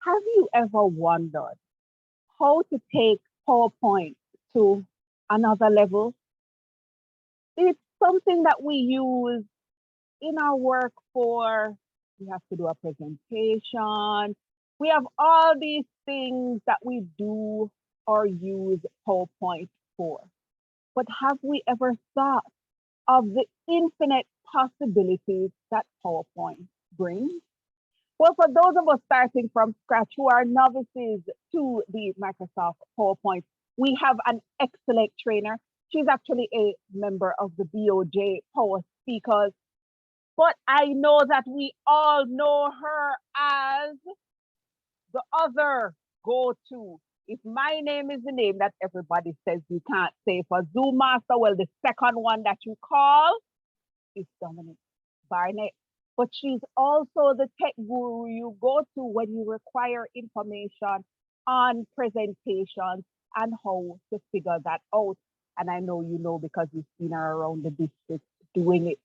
Have you ever wondered how to take PowerPoint to another level? It's something that we use in our work for, we have to do a presentation. We have all these things that we do or use PowerPoint for. But have we ever thought of the infinite possibilities that PowerPoint brings? Well, for those of us starting from scratch who are novices to the Microsoft PowerPoint, we have an excellent trainer. She's actually a member of the BOJ Power Speakers, but I know that we all know her as the other go-to. If my name is the name that everybody says you can't say for Zoom Master, well, the second one that you call is Dominique Barnett. But she's also the tech guru you go to when you require information on presentations and how to figure that out. And I know you know because you've seen her around the district doing it.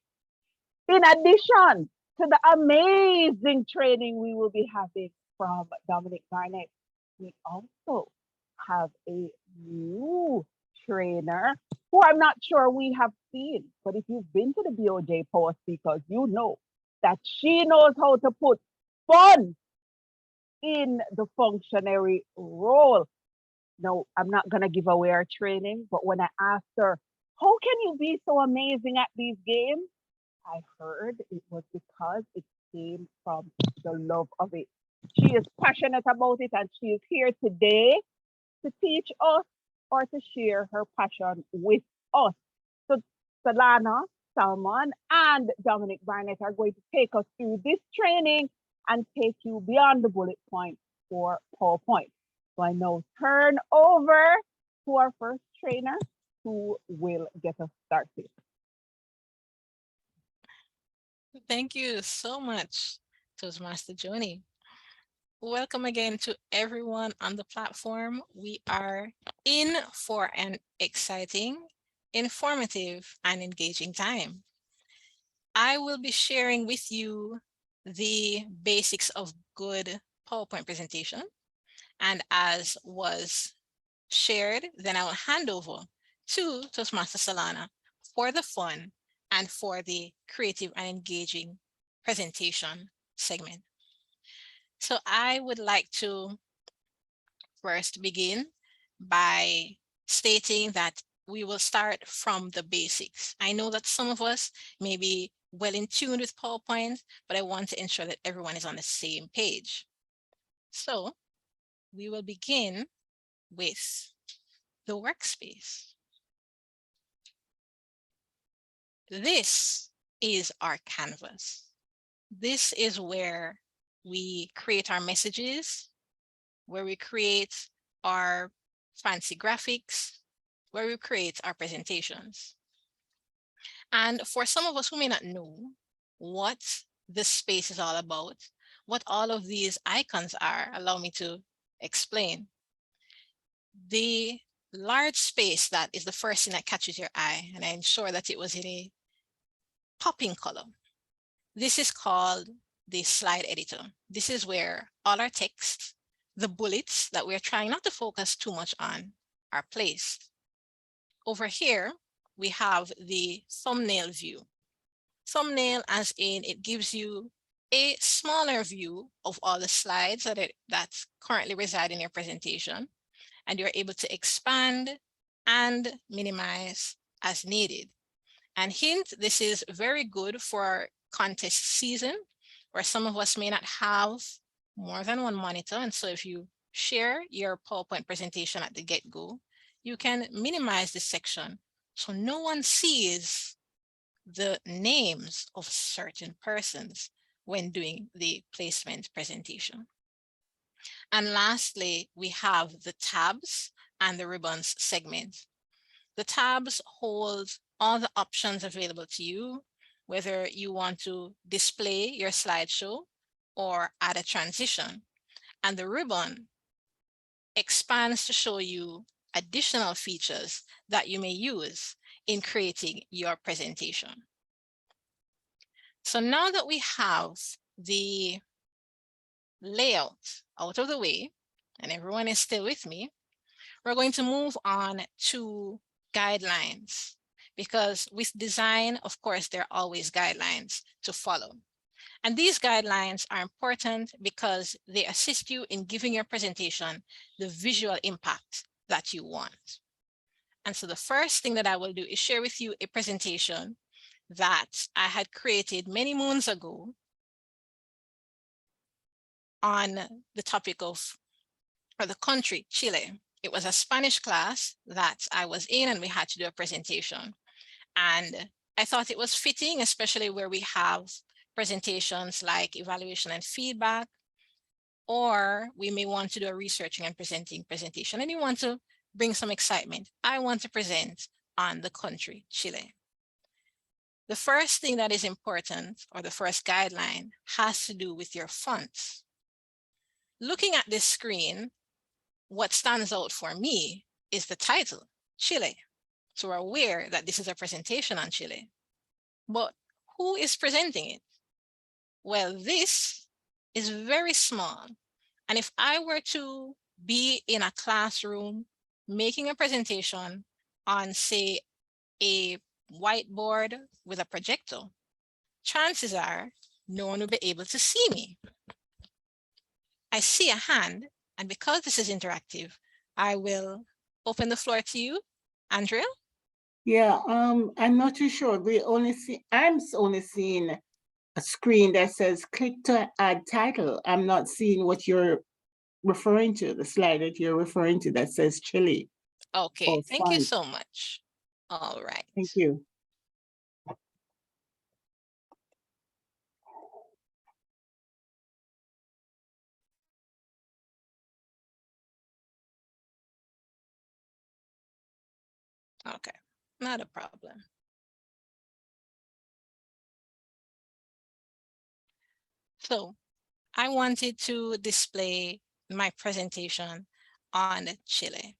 In addition to the amazing training we will be having from Dominique Barnett, we also have a new trainer who I'm not sure we have seen, but if you've been to the BOJ Power Speakers, you know that she knows how to put fun in the functionary role. Now, I'm not going to give away our training, but when I asked her, how can you be so amazing at these games? I heard it was because it came from the love of it. She is passionate about it and she is here today to teach us or to share her passion with us. So Solana Salmon and Dominique Barnett are going to take us through this training and take you beyond the bullet point for PowerPoint. So I now turn over to our first trainer who will get us started. Thank you so much, Toastmaster Joni. Welcome again to everyone on the platform. We are in for an exciting, informative, and engaging time. I will be sharing with you the basics of good PowerPoint presentation. And as was shared, then I will hand over to Toastmaster Solana for the fun and for the creative and engaging presentation segment. So I would like to first begin by stating that we will start from the basics. I know that some of us may be well in tune with PowerPoint, but I want to ensure that everyone is on the same page. So we will begin with the workspace. This is our canvas. This is where we create our messages, where we create our fancy graphics, where we create our presentations. And for some of us who may not know what this space is all about, what all of these icons are, allow me to explain. The large space that is the first thing that catches your eye, and I ensure that it was in a popping color. This is called the slide editor. This is where all our text, the bullets that we're trying not to focus too much on, are placed. Over here, we have the thumbnail view. Thumbnail as in it gives you a smaller view of all the slides that currently reside in your presentation, and you're able to expand and minimize as needed. And hint, this is very good for contest season, where some of us may not have more than one monitor. And so if you share your PowerPoint presentation at the get-go, you can minimize this section so no one sees the names of certain persons when doing the placement presentation. And lastly, we have the tabs and the ribbons segment. The tabs hold all the options available to you, whether you want to display your slideshow or add a transition. And the ribbon expands to show you additional features that you may use in creating your presentation. So now that we have the layout out of the way, and everyone is still with me, we're going to move on to guidelines, because with design, of course, there are always guidelines to follow. And these guidelines are important because they assist you in giving your presentation the visual impact that you want. And so the first thing that I will do is share with you a presentation that I had created many moons ago on the topic of, or the country, Chile. It was a Spanish class that I was in, and we had to do a presentation. And I thought it was fitting, especially where we have presentations like evaluation and feedback, or we may want to do a researching and presenting presentation, and you want to bring some excitement. I want to present on the country, Chile. The first thing that is important, or the first guideline, has to do with your fonts. Looking at this screen, what stands out for me is the title, Chile. So we're aware that this is a presentation on Chile. But who is presenting it? Well, this is very small. And if I were to be in a classroom making a presentation on, say, a whiteboard with a projector, chances are no one will be able to see me. I see a hand, and because this is interactive, I will open the floor to you, Andrea. Yeah, I'm not too sure. I'm only seeing a screen that says click to add title. I'm not seeing what you're referring to, the slide that you're referring to that says Chile. Okay, thank you so much. All right. Thank you. Okay, not a problem. So I wanted to display my presentation on Chile.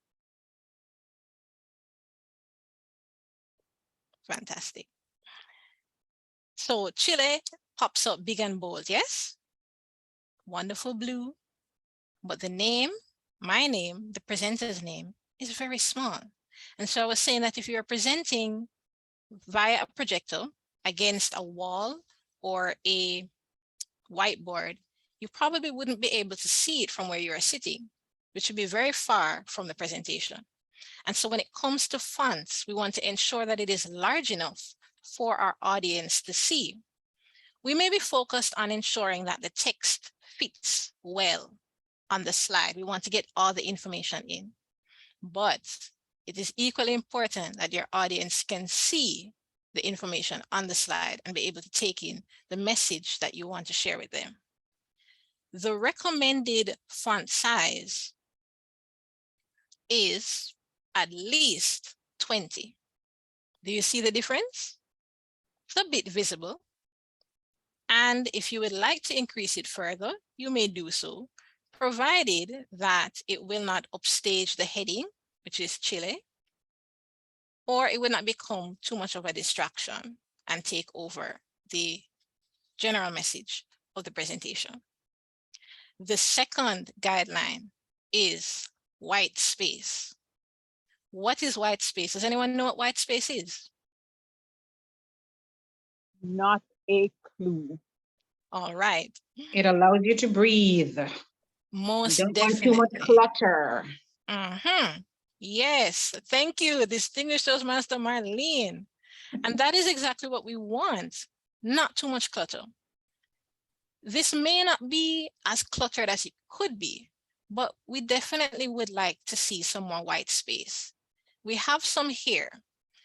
Fantastic. So Chile pops up big and bold, yes? Wonderful blue. But the name, my name, the presenter's name, is very small. And so I was saying that if you're presenting via a projector against a wall or a whiteboard, you probably wouldn't be able to see it from where you are sitting, which would be very far from the presentation. And so when it comes to fonts, we want to ensure that it is large enough for our audience to see. We may be focused on ensuring that the text fits well on the slide. We want to get all the information in, but it is equally important that your audience can see the information on the slide and be able to take in the message that you want to share with them. The recommended font size is at least 20. Do you see the difference? It's a bit visible. And if you would like to increase it further, you may do so, provided that it will not upstage the heading, which is Chile, or it will not become too much of a distraction and take over the general message of the presentation. The second guideline is white space. What is white space? Does anyone know what white space is? Not a clue. All right. It allows you to breathe. Most You don't definitely. want too much clutter. Yes, thank you, distinguished Toastmaster Marlene. And that is exactly what we want, not too much clutter. This may not be as cluttered as it could be, but we definitely would like to see some more white space. We have some here,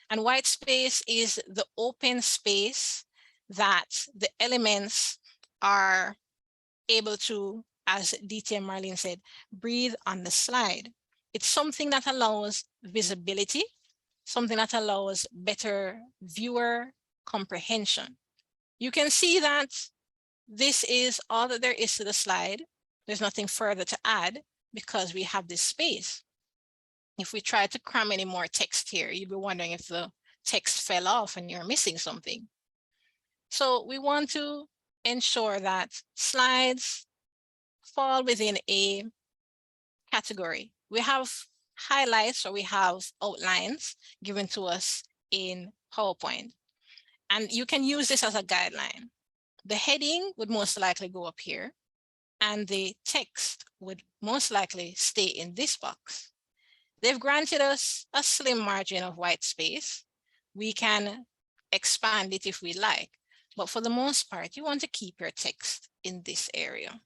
and white space is the open space that the elements are able to, as DTM Marlene said, breathe on the slide. It's something that allows visibility, something that allows better viewer comprehension. You can see that this is all that there is to the slide. There's nothing further to add because we have this space. If we try to cram any more text here, you'd be wondering if the text fell off and you're missing something. So we want to ensure that slides fall within a category. We have highlights or we have outlines given to us in PowerPoint. And you can use this as a guideline. The heading would most likely go up here, and the text would most likely stay in this box. They've granted us a slim margin of white space. We can expand it if we like, but for the most part, you want to keep your text in this area.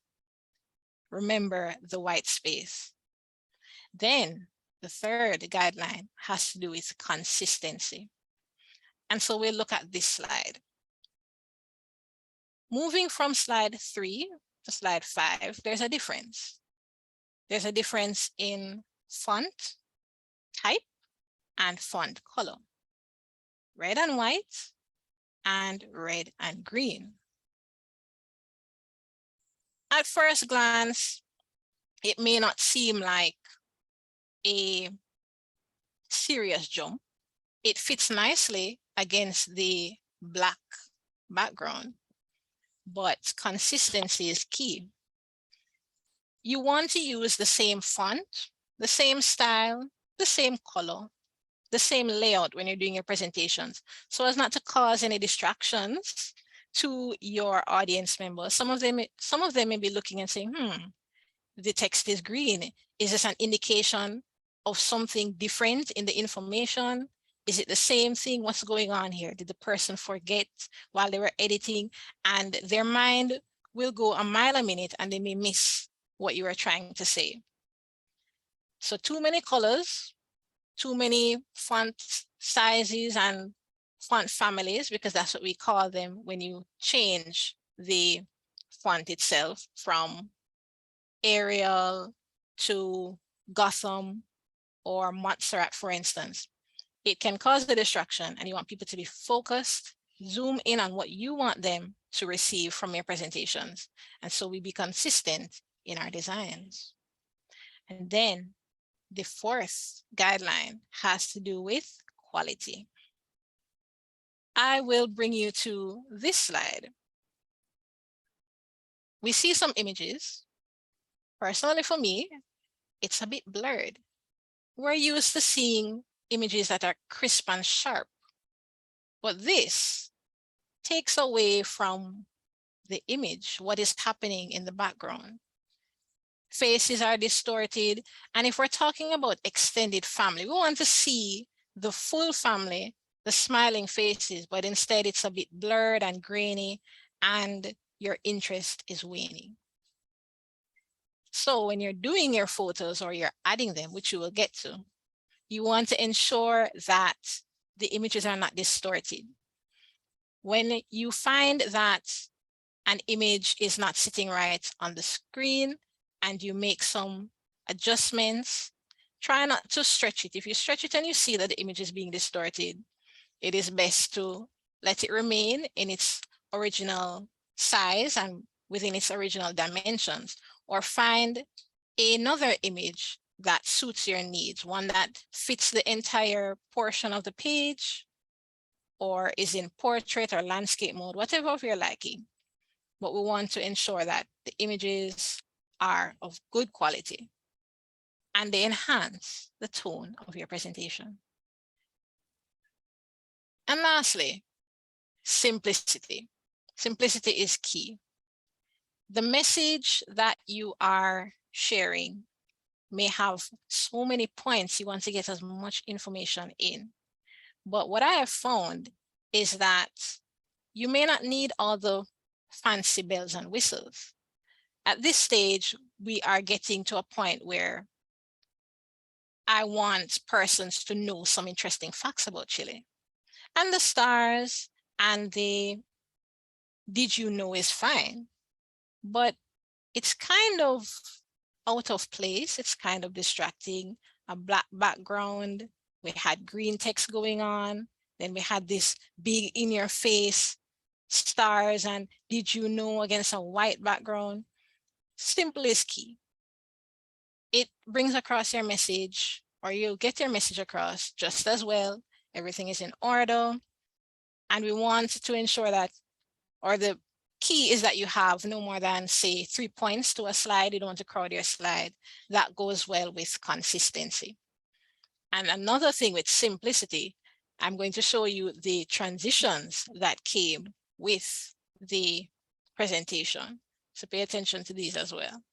Remember the white space. Then the third guideline has to do with consistency. And so we'll look at this slide. Moving from slide 3 to slide 5, there's a difference. There's a difference in font type and font color. Red and white and red and green. At first glance, it may not seem like a serious jump. It fits nicely against the black background, but consistency is key. You want to use the same font, the same style, the same color, the same layout when you're doing your presentations, so as not to cause any distractions to your audience members. Some of them may be looking and saying, the text is green. Is this an indication of something different in the information? Is it the same thing? What's going on here? Did the person forget while they were editing? And their mind will go a mile a minute and they may miss what you are trying to say. So too many colors, too many font sizes and font families, because that's what we call them when you change the font itself from Arial to Gotham or Montserrat, for instance. It can cause the distraction, and you want people to be focused, zoom in on what you want them to receive from your presentations. And so we be consistent in our designs. And then the fourth guideline has to do with quality. I will bring you to this slide. We see some images. Personally, for me, it's a bit blurred. We're used to seeing images that are crisp and sharp, but this takes away from the image what is happening in the background. Faces are distorted, and if we're talking about extended family, we want to see the full family, the smiling faces, but instead it's a bit blurred and grainy, and your interest is waning. So when you're doing your photos or you're adding them, which you will get to, you want to ensure that the images are not distorted. When you find that an image is not sitting right on the screen and you make some adjustments, try not to stretch it. If you stretch it and you see that the image is being distorted, it is best to let it remain in its original size and within its original dimensions, or find another image that suits your needs, one that fits the entire portion of the page or is in portrait or landscape mode, whatever of your liking. But we want to ensure that the images are of good quality and they enhance the tone of your presentation. And lastly, simplicity. Simplicity is key. The message that you are sharing may have so many points you want to get as much information in. But what I have found is that you may not need all the fancy bells and whistles. At this stage, we are getting to a point where I want persons to know some interesting facts about Chile. And the stars and the did you know is fine, but it's kind of out of place. It's kind of distracting. A black background. We had green text going on. Then we had this big in your face stars and did you know against a white background. Simple is key. It brings across your message, or you get your message across just as well. Everything is in order. And we want to ensure that, or the key is that you have no more than, say, 3 points to a slide. You don't want to crowd your slide. That goes well with consistency. And another thing with simplicity, I'm going to show you the transitions that came with the presentation. So pay attention to these as well.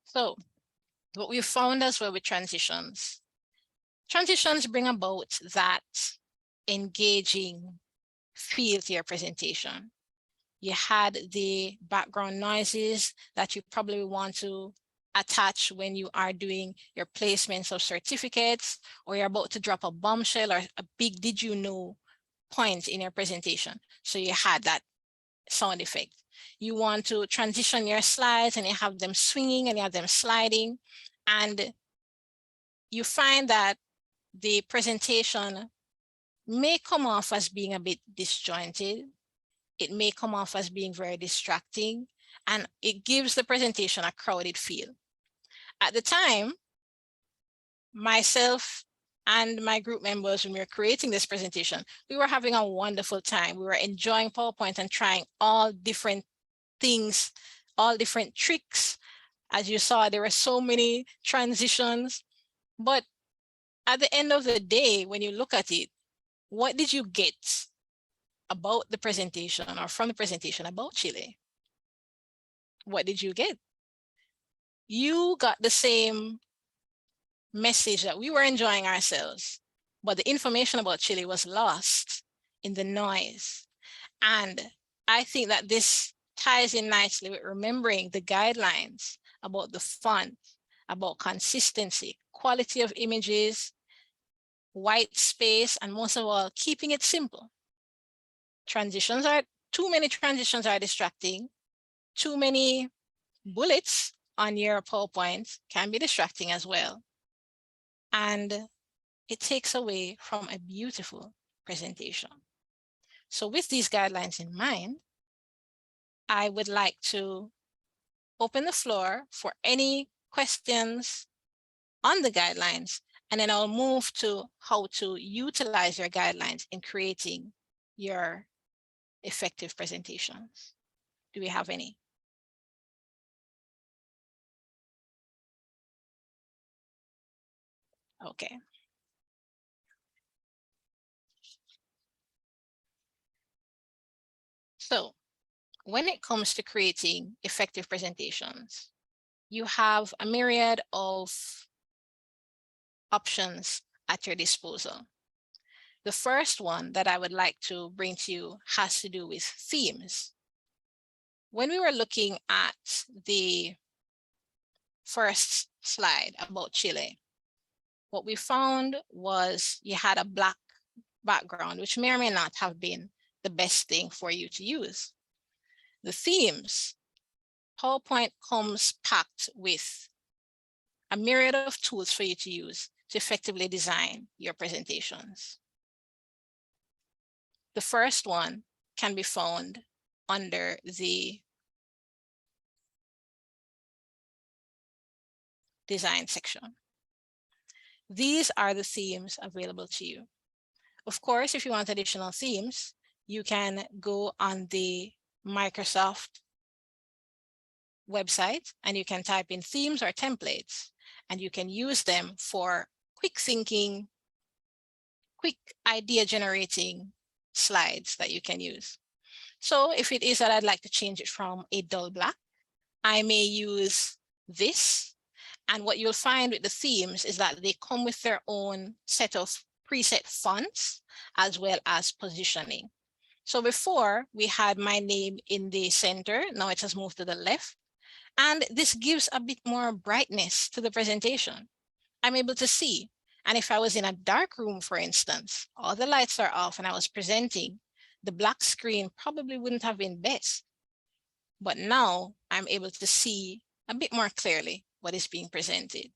So what we found as well with transitions bring about that engaging feel to your presentation. You had the background noises that you probably want to attach when you are doing your placements of certificates, or you're about to drop a bombshell or a big did you know point in your presentation. So you had that sound effect. You want to transition your slides and you have them swinging and you have them sliding, and you find that the presentation may come off as being a bit disjointed. It may come off as being very distracting, and it gives the presentation a crowded feel. At the time, myself and my group members, when we were creating this presentation, we were having a wonderful time. We were enjoying PowerPoint and trying all different things, all different tricks. As you saw, there were so many transitions, but at the end of the day, when you look at it, what did you get about the presentation or from the presentation about Chile? What did you get? You got the same message that we were enjoying ourselves, but the information about Chile was lost in the noise. And I think that this ties in nicely with remembering the guidelines about the font, about consistency, quality of images, white space, and most of all, keeping it simple. Too many transitions are distracting. Too many bullets on your PowerPoint can be distracting as well. And it takes away from a beautiful presentation. So with these guidelines in mind, I would like to open the floor for any questions on the guidelines, and then I'll move to how to utilize your guidelines in creating your effective presentations. Do we have any? Okay. So when it comes to creating effective presentations, you have a myriad of options at your disposal. The first one that I would like to bring to you has to do with themes. When we were looking at the first slide about Chile, what we found was you had a black background, which may or may not have been the best thing for you to use. The themes, PowerPoint comes packed with a myriad of tools for you to use to effectively design your presentations. The first one can be found under the design section. These are the themes available to you. Of course, if you want additional themes, you can go on the Microsoft website and you can type in themes or templates, and you can use them for quick thinking, quick idea generating slides that you can use. So if it is that I'd like to change it from a dull black, I may use this. And what you'll find with the themes is that they come with their own set of preset fonts as well as positioning. So before we had my name in the center, now it has moved to the left. And this gives a bit more brightness to the presentation. I'm able to see. And if I was in a dark room, for instance, all the lights are off and I was presenting, the black screen probably wouldn't have been best. But now I'm able to see a bit more clearly what is being presented.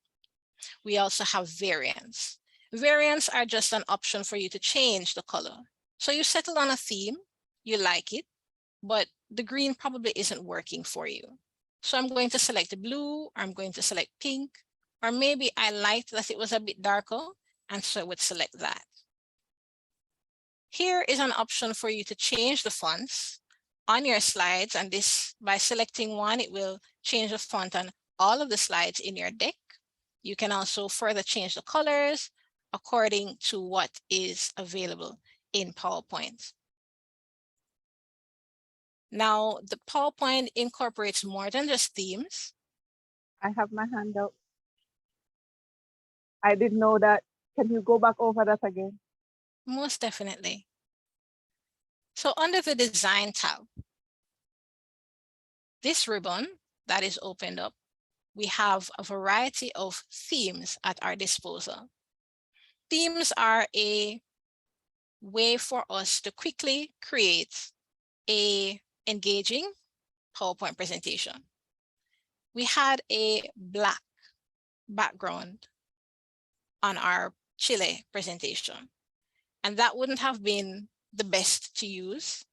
We also have variants. Variants are just an option for you to change the color. So you settle on a theme, you like it, but the green probably isn't working for you. So I'm going to select the blue, or I'm going to select pink, or maybe I liked that it was a bit darker, and so I would select that. Here is an option for you to change the fonts on your slides, and this, by selecting one, it will change the font on all of the slides in your deck. You can also further change the colors according to what is available in PowerPoint. Now, the PowerPoint incorporates more than just themes. I have my hand up. I didn't know that. Can you go back over that again? Most definitely. So under the Design tab, this ribbon that is opened up, we have a variety of themes at our disposal. Themes are a way for us to quickly create an engaging PowerPoint presentation. We had a black background on our Chile presentation, and that wouldn't have been the best to use,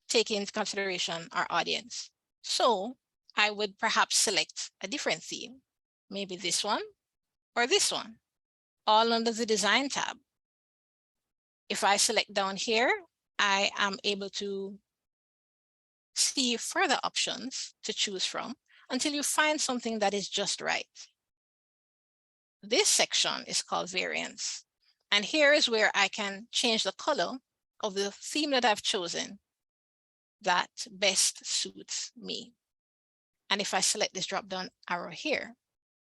taking into consideration our audience. So I would perhaps select a different theme, maybe this one or this one, all under the Design tab. If I select down here, I am able to see further options to choose from until you find something that is just right. This section is called Variants. And here is where I can change the color of the theme that I've chosen that best suits me. And if I select this drop-down arrow here,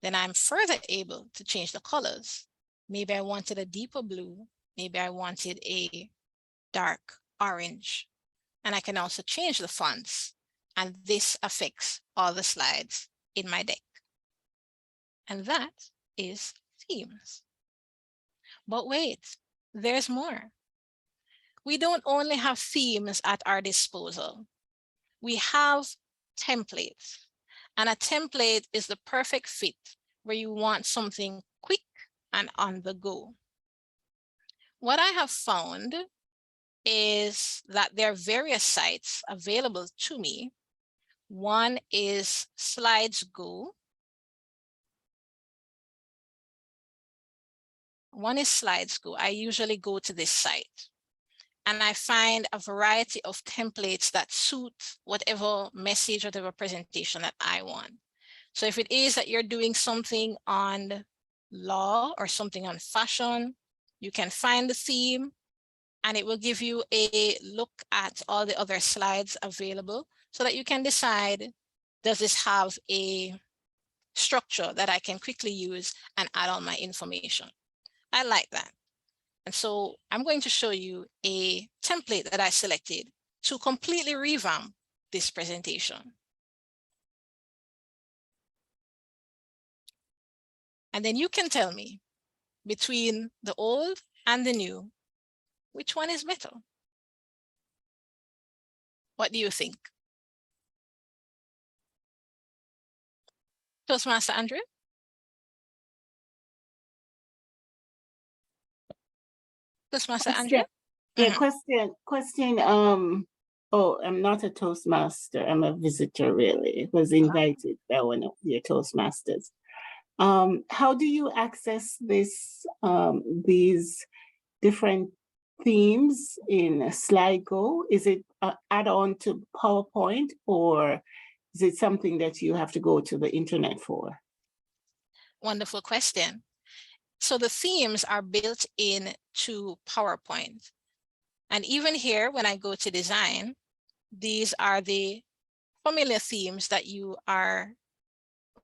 then I'm further able to change the colors. Maybe I wanted a deeper blue, maybe I wanted a dark orange. And I can also change the fonts, and this affects all the slides in my deck. And that is themes. But wait, there's more. We don't only have themes at our disposal. We have templates, and a template is the perfect fit where you want something quick and on the go. What I have found is that there are various sites available to me. One is Slides Go. I usually go to this site and I find a variety of templates that suit whatever message, whatever presentation that I want. So if it is that you're doing something on law or something on fashion, you can find the theme and it will give you a look at all the other slides available so that you can decide, does this have a structure that I can quickly use and add all my information? I like that. And so I'm going to show you a template that I selected to completely revamp this presentation. And then you can tell me between the old and the new, which one is better? What do you think? Toastmaster Andrew? Toastmaster Andrew? Yeah, question. Oh, I'm not a Toastmaster. I'm a visitor, really. Was invited by one of your Toastmasters. How do you access this, these different themes in SlideGo? Is it add-on to PowerPoint, or is it something that you have to go to the internet for? Wonderful question. So the themes are built into PowerPoint. And even here, when I go to design, these are the familiar themes that you are,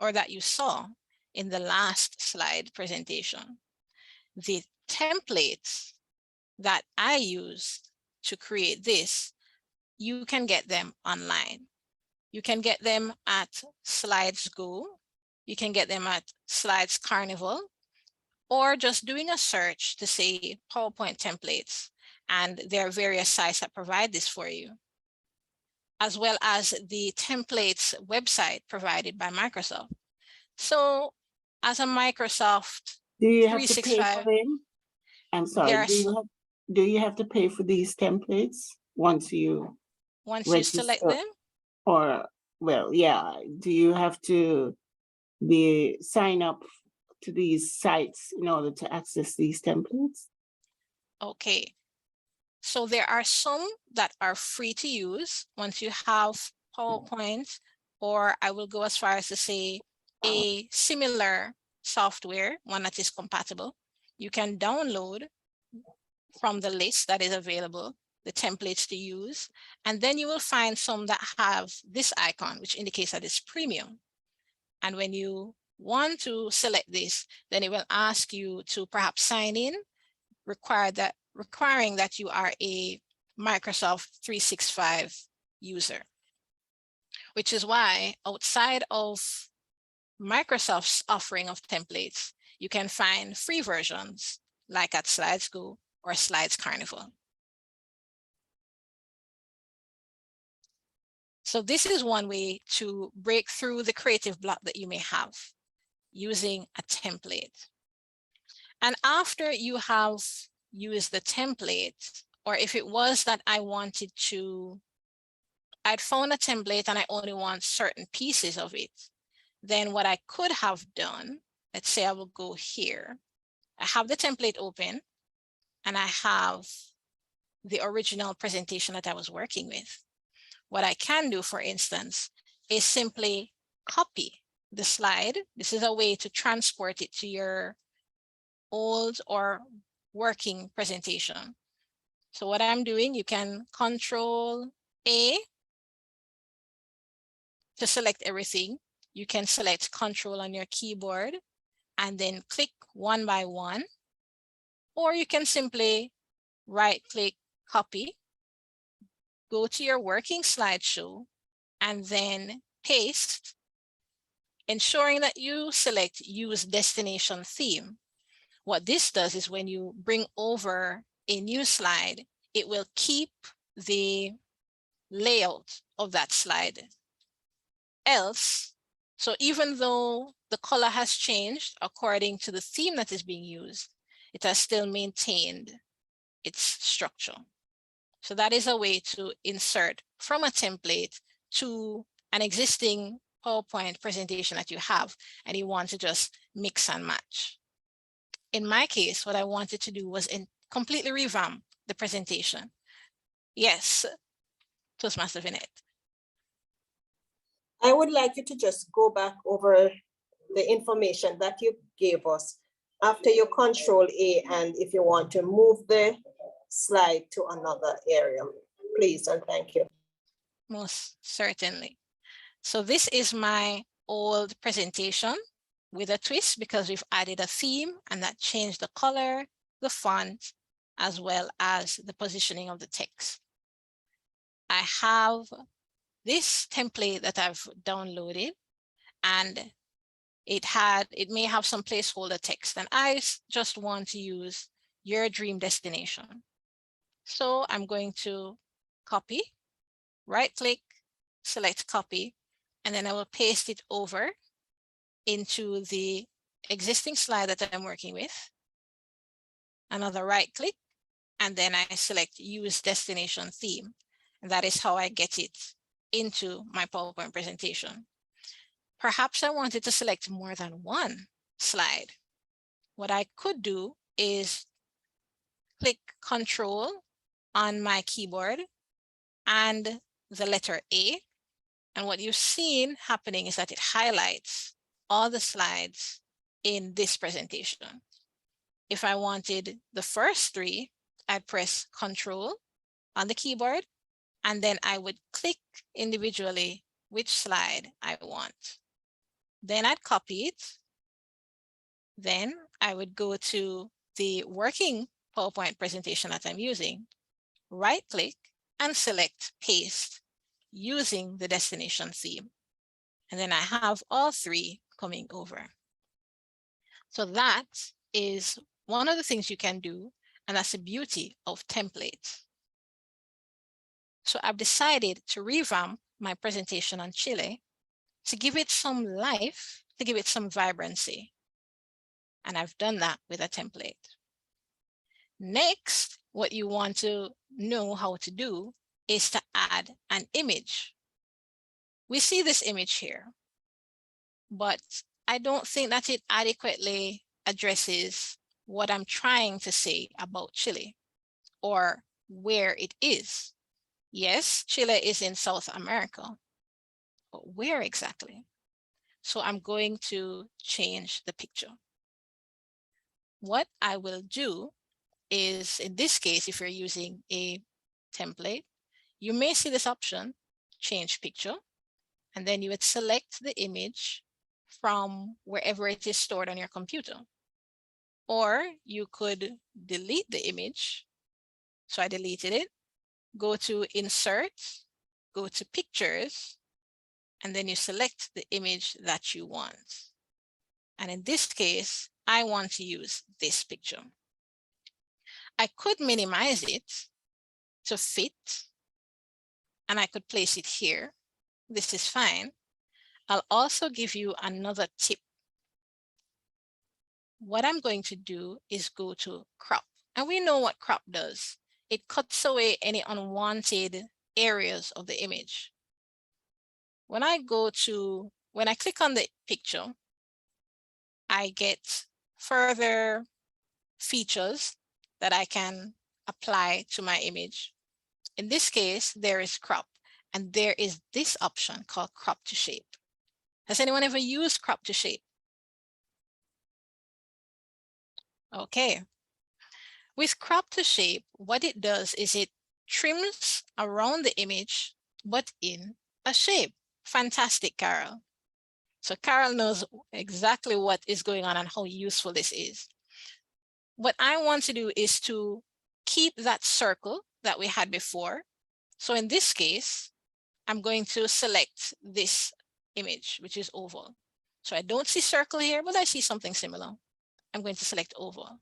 or that you saw in the last slide presentation. The templates that I used to create this, you can get them online. You can get them at Slides Go. You can get them at Slides Carnival. or just doing a search to say PowerPoint templates, and there are various sites that provide this for you, as well as the templates website provided by Microsoft. So as a Microsoft Do you have to pay 365, for them? I'm sorry, do you have to pay for these templates once you select register? them, Or, well, yeah, do you have to sign up to these sites in order to access these templates? okay. So there are some that are free to use once you have PowerPoint, or I will go as far as to say a similar software, one that is compatible. You can download from the list that is available the templates to use, and then you will find some that have this icon, which indicates that it's premium. And when you want to select this, then it will ask you to perhaps sign in, requiring that you are a Microsoft 365 user, which is why outside of Microsoft's offering of templates, you can find free versions like at SlidesGo or Slides Carnival. So this is one way to break through the creative block that you may have using a template. And after you have used the template, or if it was that I'd found a template and I only want certain pieces of it, then what I could have done, let's say I will go here. I have the template open and I have the original presentation that I was working with. What I can do, for instance, is simply copy the slide. This is a way to transport it to your old or working presentation. So what I'm doing, you can Control A to select everything. You can select Control on your keyboard and then click one by one, or you can simply right-click, copy, go to your working slideshow, and then paste, ensuring that you select Use Destination Theme. What this does is when you bring over a new slide, it will keep the layout of that slide. Else, so even though the color has changed according to the theme that is being used, it has still maintained its structure. So that is a way to insert from a template to an existing PowerPoint presentation that you have, and you want to just mix and match. In my case, what I wanted to do was completely revamp the presentation. Yes, Toastmaster Vinette. I would like you to just go back over the information that you gave us after you Control A, and if you want to move the slide to another area, please and thank you. Most certainly. So this is my old presentation with a twist because we've added a theme and that changed the color, the font, as well as the positioning of the text. I have this template that I've downloaded, and it may have some placeholder text, and I just want to use your dream destination. So I'm going to copy, right-click, select copy, and then I will paste it over into the existing slide that I'm working with. Another right-click, and then I select Use Destination Theme. And that is how I get it into my PowerPoint presentation. Perhaps I wanted to select more than one slide. What I could do is click Control on my keyboard and the letter A. And what you've seen happening is that it highlights all the slides in this presentation. If I wanted the first three, I'd press Control on the keyboard, and then I would click individually which slide I want. Then I'd copy it. Then I would go to the working PowerPoint presentation that I'm using, right-click and select Paste using the destination theme. And then I have all three coming over. So that is one of the things you can do, and that's the beauty of templates. So I've decided to revamp my presentation on Chile to give it some life, to give it some vibrancy. And I've done that with a template. Next, what you want to know how to do is to add an image. We see this image here, but I don't think that it adequately addresses what I'm trying to say about Chile or where it is. Yes, Chile is in South America, but where exactly? So I'm going to change the picture. What I will do is, in this case, if you're using a template, you may see this option, change picture, and then you would select the image from wherever it is stored on your computer. Or you could delete the image. So I deleted it, go to insert, go to pictures, and then you select the image that you want. And in this case, I want to use this picture. I could minimize it to fit, and I could place it here. This is fine. I'll also give you another tip. What I'm going to do is go to crop, and we know what crop does. It cuts away any unwanted areas of the image. When I click on the picture, I get further features that I can apply to my image. In this case, there is crop, and there is this option called crop to shape. Has anyone ever used crop to shape? Okay. With crop to shape, what it does is it trims around the image, but in a shape. Fantastic, Carol. So Carol knows exactly what is going on and how useful this is. What I want to do is to keep that circle that we had before. So in this case, I'm going to select this image, which is oval. So I don't see circle here, but I see something similar. I'm going to select oval.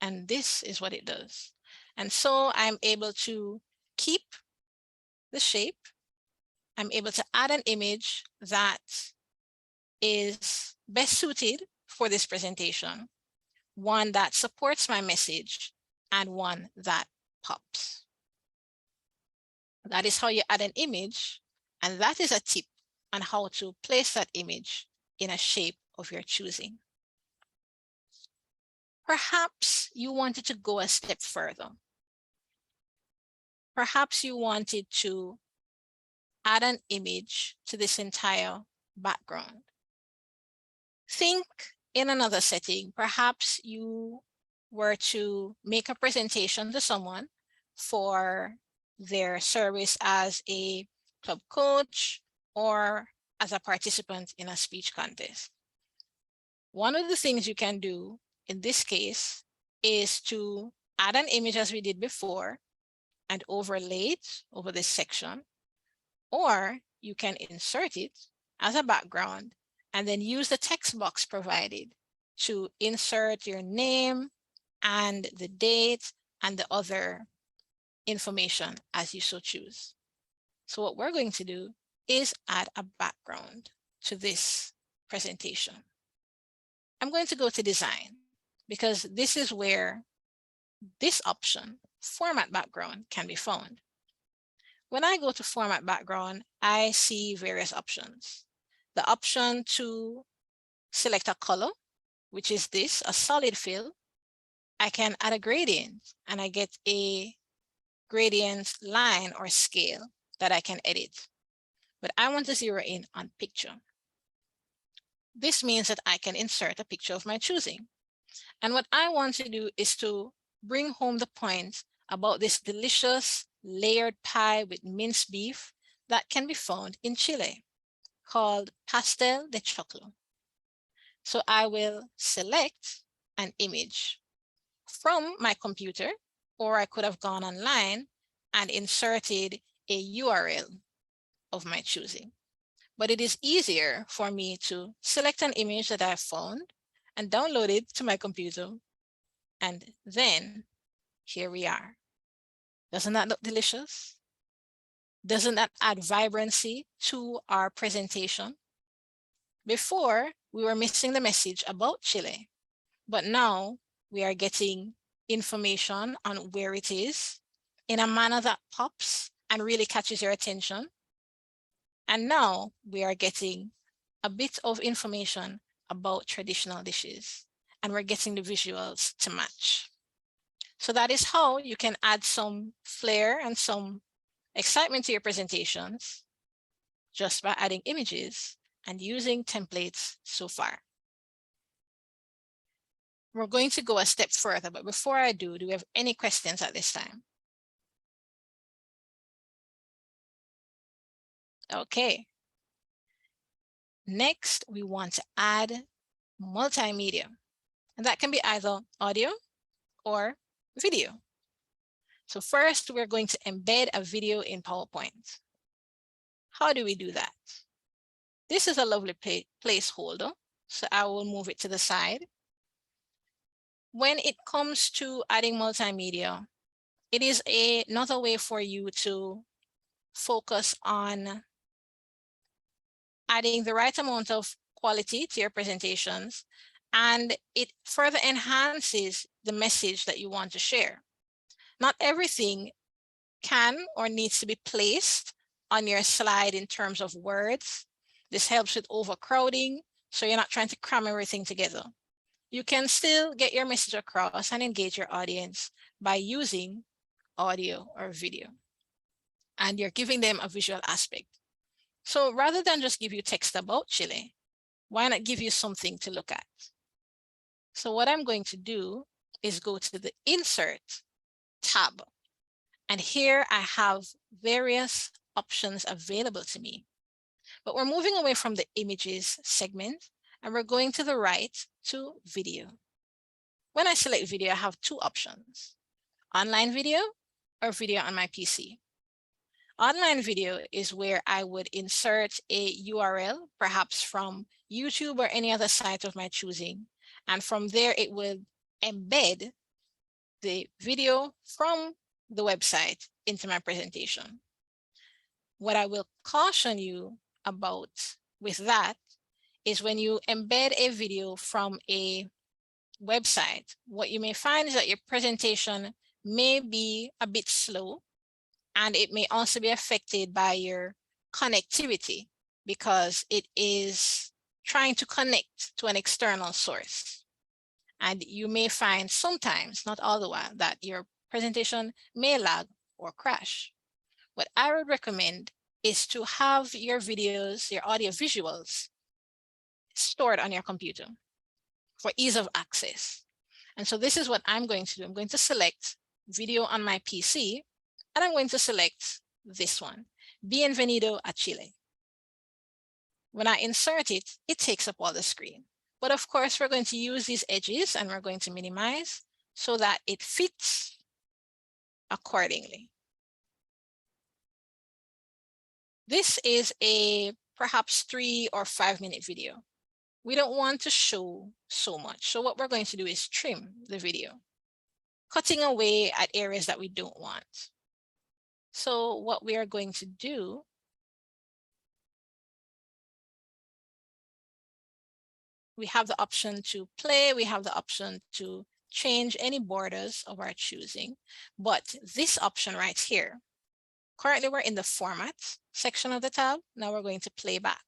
And this is what it does. And so I'm able to keep the shape. I'm able to add an image that is best suited for this presentation, one that supports my message, and one that pops. That is how you add an image, and that is a tip on how to place that image in a shape of your choosing. Perhaps you wanted to go a step further. Perhaps you wanted to add an image to this entire background. Think in another setting. Perhaps you were to make a presentation to someone for their service as a club coach or as a participant in a speech contest. One of the things you can do in this case is to add an image as we did before and overlay it over this section, or you can insert it as a background and then use the text box provided to insert your name and the date and the other information as you so choose. So what we're going to do is add a background to this presentation. I'm going to go to design because this is where this option, format background, can be found. When I go to format background, I see various options. The option to select a color, which is this, a solid fill. I can add a gradient and I get a gradient line or scale that I can edit. But I want to zero in on picture. This means that I can insert a picture of my choosing. And what I want to do is to bring home the point about this delicious layered pie with minced beef that can be found in Chile called pastel de choclo. So I will select an image from my computer, or I could have gone online and inserted a URL of my choosing. But it is easier for me to select an image that I found and download it to my computer. And then here we are. Doesn't that look delicious? Doesn't that add vibrancy to our presentation? Before, we were missing the message about Chile, but now we are getting information on where it is in a manner that pops and really catches your attention. And now we are getting a bit of information about traditional dishes, and we're getting the visuals to match. So that is how you can add some flair and some excitement to your presentations just by adding images and using templates so far. We're going to go a step further, but before I do we have any questions at this time? Okay. Next, we want to add multimedia, and that can be either audio or video. So first, we're going to embed a video in PowerPoint. How do we do that? This is a lovely placeholder, so I will move it to the side. When it comes to adding multimedia, it is another way for you to focus on adding the right amount of quality to your presentations, and it further enhances the message that you want to share. Not everything can or needs to be placed on your slide in terms of words. This helps with overcrowding, so you're not trying to cram everything together. You can still get your message across and engage your audience by using audio or video, and you're giving them a visual aspect. So rather than just give you text about Chile, why not give you something to look at? So what I'm going to do is go to the Insert tab. And here I have various options available to me. But we're moving away from the images segment, and we're going to the right to video. When I select video, I have two options: online video or video on my PC. Online video is where I would insert a URL, perhaps from YouTube or any other site of my choosing. And from there, it would embed the video from the website into my presentation. What I will caution you about with that is when you embed a video from a website, what you may find is that your presentation may be a bit slow, and it may also be affected by your connectivity because it is trying to connect to an external source. And you may find sometimes, not all the while, that your presentation may lag or crash. What I would recommend is to have your videos, your audio visuals, stored on your computer for ease of access. And so this is what I'm going to do. I'm going to select video on my PC, and I'm going to select this one, Bienvenido a Chile. When I insert it, it takes up all the screen. But of course, we're going to use these edges and we're going to minimize so that it fits accordingly. This is a perhaps 3 or 5 minute video. We don't want to show so much. So what we're going to do is trim the video, cutting away at areas that we don't want. So what we are going to do we have the option to play, we have the option to change any borders of our choosing, but this option right here, currently we're in the format section of the tab. Now we're going to playback.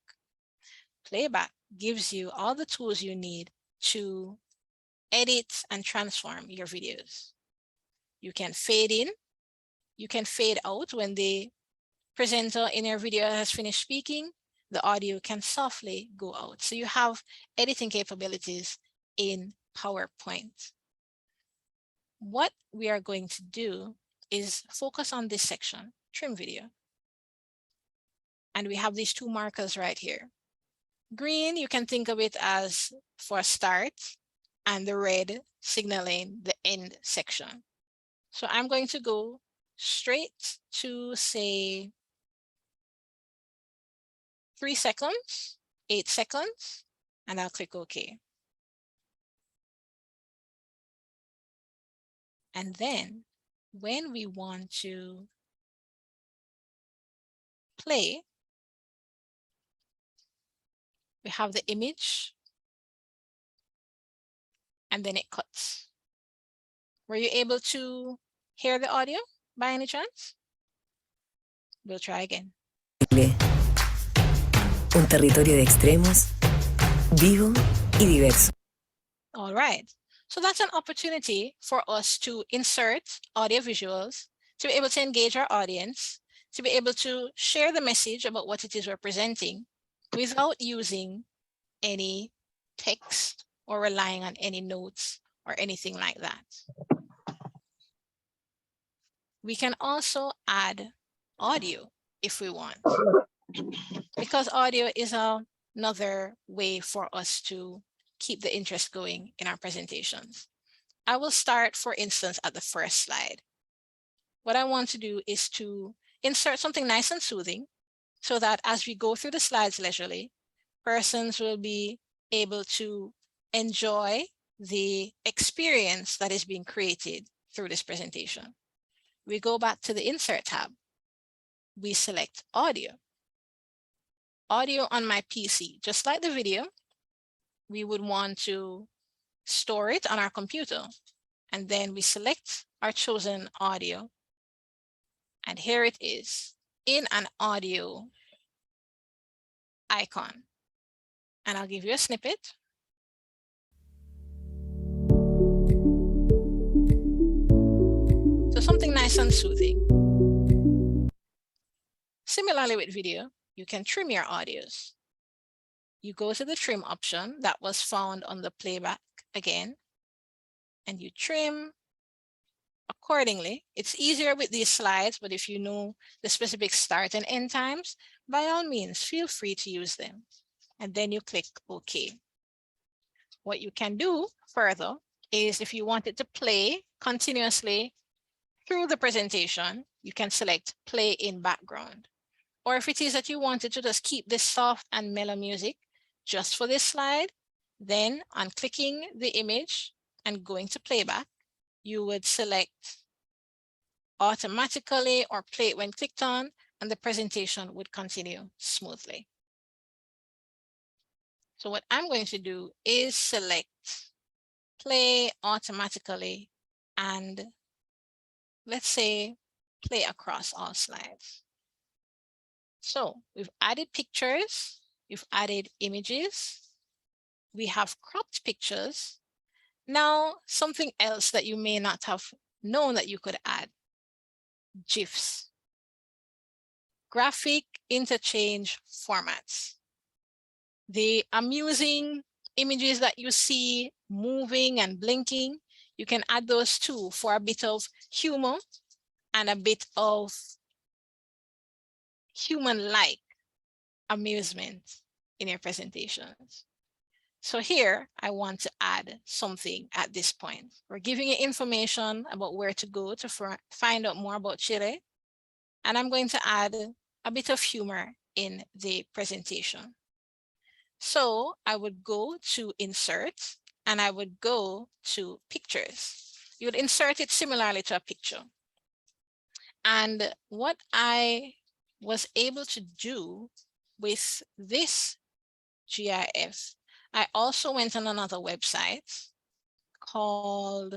Playback gives you all the tools you need to edit and transform your videos. You can fade in, you can fade out when the presenter in your video has finished speaking. The audio can softly go out. So you have editing capabilities in PowerPoint. What we are going to do is focus on this section, trim video. And we have these two markers right here. Green, you can think of it as for start, and the red signaling the end section. So I'm going to go straight to, say, 3 seconds, 8 seconds, and I'll click OK. And then when we want to play, we have the image and then it cuts. Were you able to hear the audio by any chance? We'll try again. Un territorio de extremos, vivo y diverso. All right. So that's an opportunity for us to insert audio visuals, to be able to engage our audience, to be able to share the message about what it is we're presenting without using any text or relying on any notes or anything like that. We can also add audio if we want, because audio is another way for us to keep the interest going in our presentations. I will start, for instance, at the first slide. What I want to do is to insert something nice and soothing so that as we go through the slides leisurely, persons will be able to enjoy the experience that is being created through this presentation. We go back to the Insert tab. We select Audio. Audio on my PC, just like the video, we would want to store it on our computer. And then we select our chosen audio. And here it is in an audio icon. And I'll give you a snippet. So something nice and soothing. Similarly with video, you can trim your audios. You go to the trim option that was found on the playback again, and you trim accordingly. It's easier with these slides, but if you know the specific start and end times, by all means, feel free to use them. And then you click OK. What you can do further is if you want it to play continuously through the presentation, you can select Play in Background. Or if it is that you wanted to just keep this soft and mellow music just for this slide, then on clicking the image and going to playback, you would select automatically or play it when clicked on, and the presentation would continue smoothly. So what I'm going to do is select play automatically and let's say play across all slides. So we've added pictures, we've added images, we have cropped pictures. Now, something else that you may not have known that you could add, GIFs, graphic interchange formats. The amusing images that you see moving and blinking, you can add those too for a bit of humor and a bit of human-like amusement in your presentations. So here, I want to add something at this point. We're giving you information about where to go to find out more about Chile. And I'm going to add a bit of humor in the presentation. So I would go to Insert and I would go to Pictures. You would insert it similarly to a picture. And what I was able to do with this GIF, I also went on another website called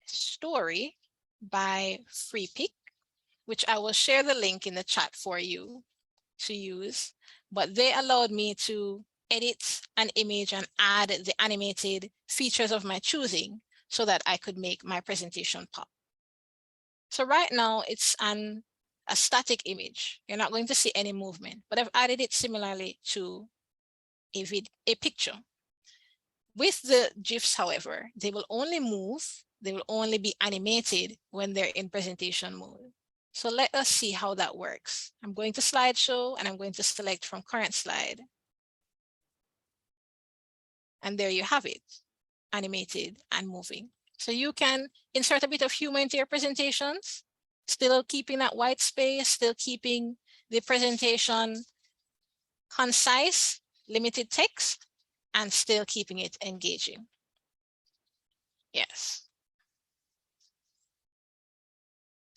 Story by FreePic, which I will share the link in the chat for you to use, but they allowed me to edit an image and add the animated features of my choosing so that I could make my presentation pop. So right now it's a static image. You're not going to see any movement, but I've added it similarly to a picture. With the GIFs, however, they will only move, they will only be animated when they're in presentation mode. So let us see how that works. I'm going to slideshow and I'm going to select from current slide. And there you have it, animated and moving. So you can insert a bit of humor into your presentations, still keeping that white space, still keeping the presentation concise, limited text, and still keeping it engaging. Yes.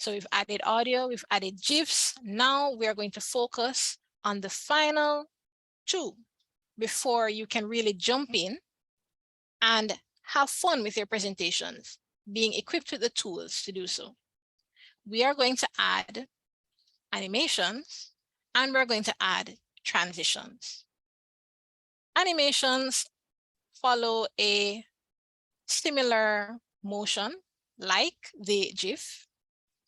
So we've added audio, we've added GIFs. Now we are going to focus on the final two before you can really jump in and have fun with your presentations, being equipped with the tools to do so. We are going to add animations and we're going to add transitions. Animations follow a similar motion like the GIF.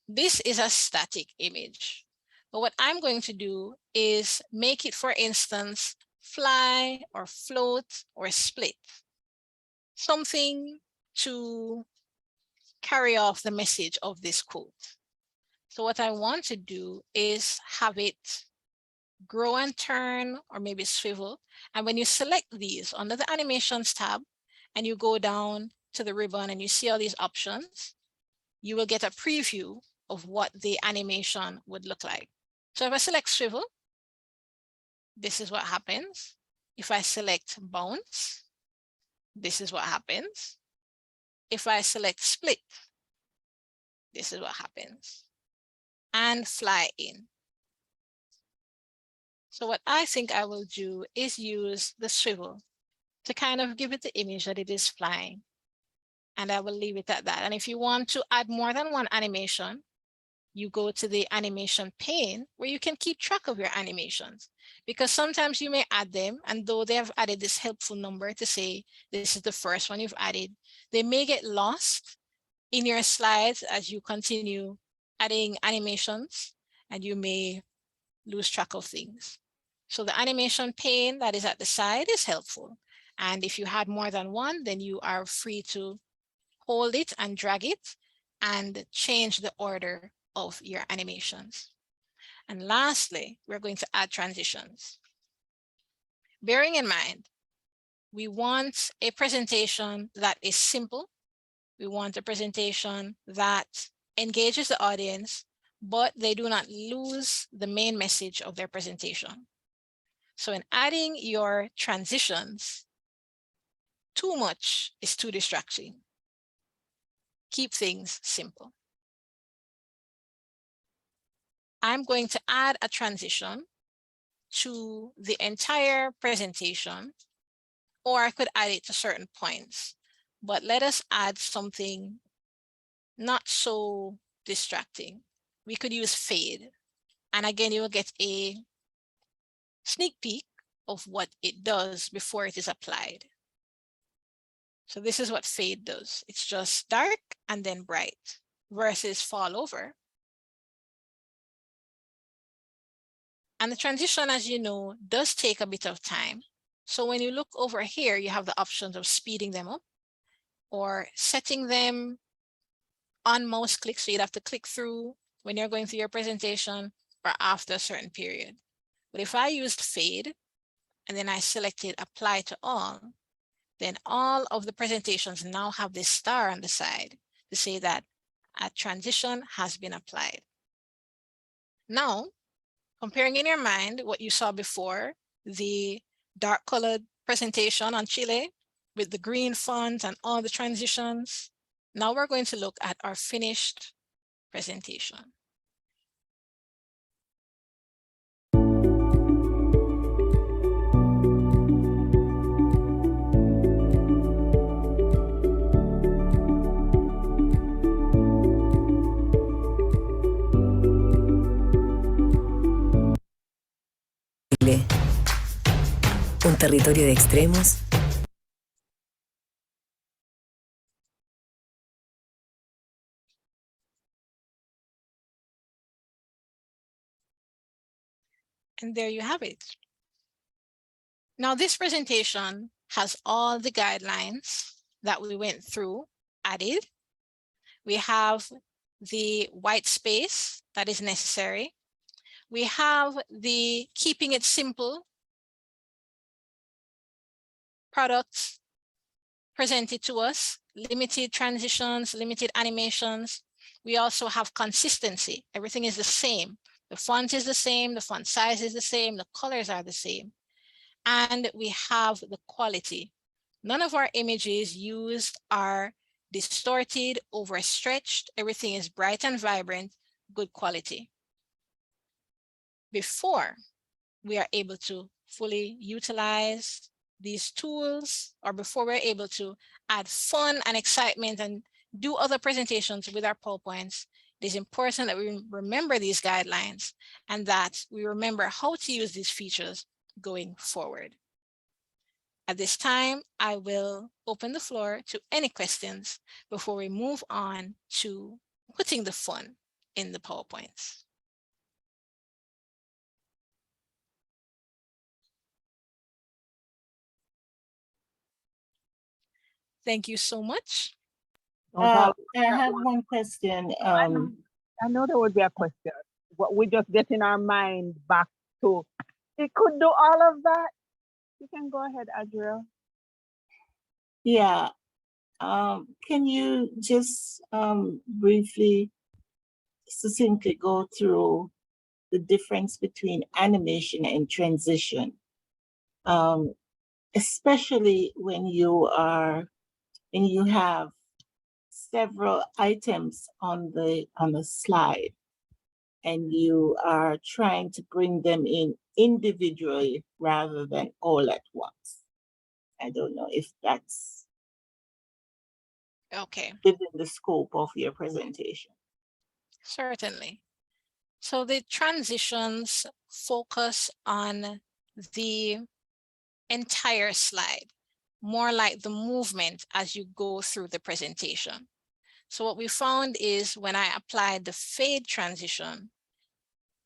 This is a static image. But what I'm going to do is make it, for instance, fly or float or split. Something to carry off the message of this quote. So what I want to do is have it grow and turn or maybe swivel. And when you select these under the animations tab and you go down to the ribbon and you see all these options, you will get a preview of what the animation would look like. So if I select swivel, this is what happens. If I select bounce, this is what happens. If I select split, this is what happens. And fly in. So what I think I will do is use the swivel to kind of give it the image that it is flying. And I will leave it at that. And if you want to add more than one animation, you go to the animation pane where you can keep track of your animations, because sometimes you may add them, and though they have added this helpful number to say this is the first one you've added, they may get lost in your slides as you continue adding animations, and you may lose track of things. So the animation pane that is at the side is helpful. And if you had more than one, then you are free to hold it and drag it and change the order of your animations. And lastly, we're going to add transitions. Bearing in mind, we want a presentation that is simple. We want a presentation that engages the audience, but they do not lose the main message of their presentation. So in adding your transitions, too much is too distracting. Keep things simple. I'm going to add a transition to the entire presentation, or I could add it to certain points, but let us add something not so distracting. We could use fade. And again, you will get a sneak peek of what it does before it is applied. So this is what fade does. It's just dark and then bright versus fall over. And the transition, as you know, does take a bit of time. So when you look over here, you have the options of speeding them up or setting them on mouse click. So you'd have to click through when you're going through your presentation or after a certain period. But if I used fade and then I selected apply to all, then all of the presentations now have this star on the side to say that a transition has been applied. Now, comparing in your mind what you saw before, the dark colored presentation on Chile with the green font and all the transitions, now we're going to look at our finished presentation. Un territorio de extremos. And there you have it. Now this presentation has all the guidelines that we went through added. We have the white space that is necessary. We have the keeping it simple products presented to us, limited transitions, limited animations. We also have consistency. Everything is the same. The font is the same, the font size is the same, the colors are the same. And we have the quality. None of our images used are distorted, overstretched. Everything is bright and vibrant good quality. Before we are able to fully utilize these tools, or before we're able to add fun and excitement and do other presentations with our PowerPoints, it is important that we remember these guidelines and that we remember how to use these features going forward. At this time, I will open the floor to any questions before we move on to putting the fun in the PowerPoints. Thank you so much. I have one question. I know there would be a question. What we just get in our mind back to, it could do all of that. You can go ahead, Adriel. Yeah. Can you just briefly, succinctly go through the difference between animation and transition? Especially when you have several items on the slide and you are trying to bring them in individually rather than all at once. I don't know if that's Okay, within the scope of your presentation. certainly. So the transitions focus on the entire slide, more like the movement as you go through the presentation. So what we found is when I applied the fade transition,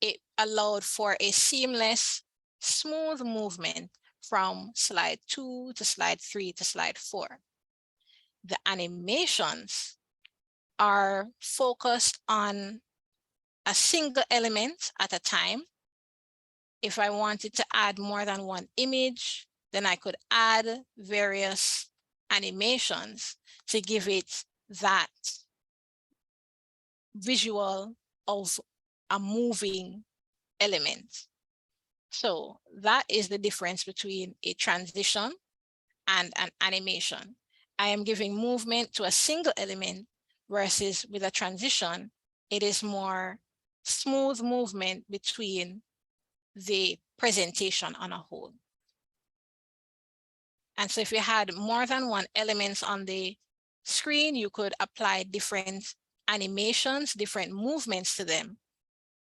it allowed for a seamless, smooth movement from slide 2 to slide 3 to slide 4. The animations are focused on a single element at a time. If I wanted to add more than one image, then I could add various animations to give it that visual of a moving element. So that is the difference between a transition and an animation. I am giving movement to a single element versus with a transition, it is more smooth movement between the presentation on a whole. And so if you had more than one element on the screen, you could apply different animations, different movements to them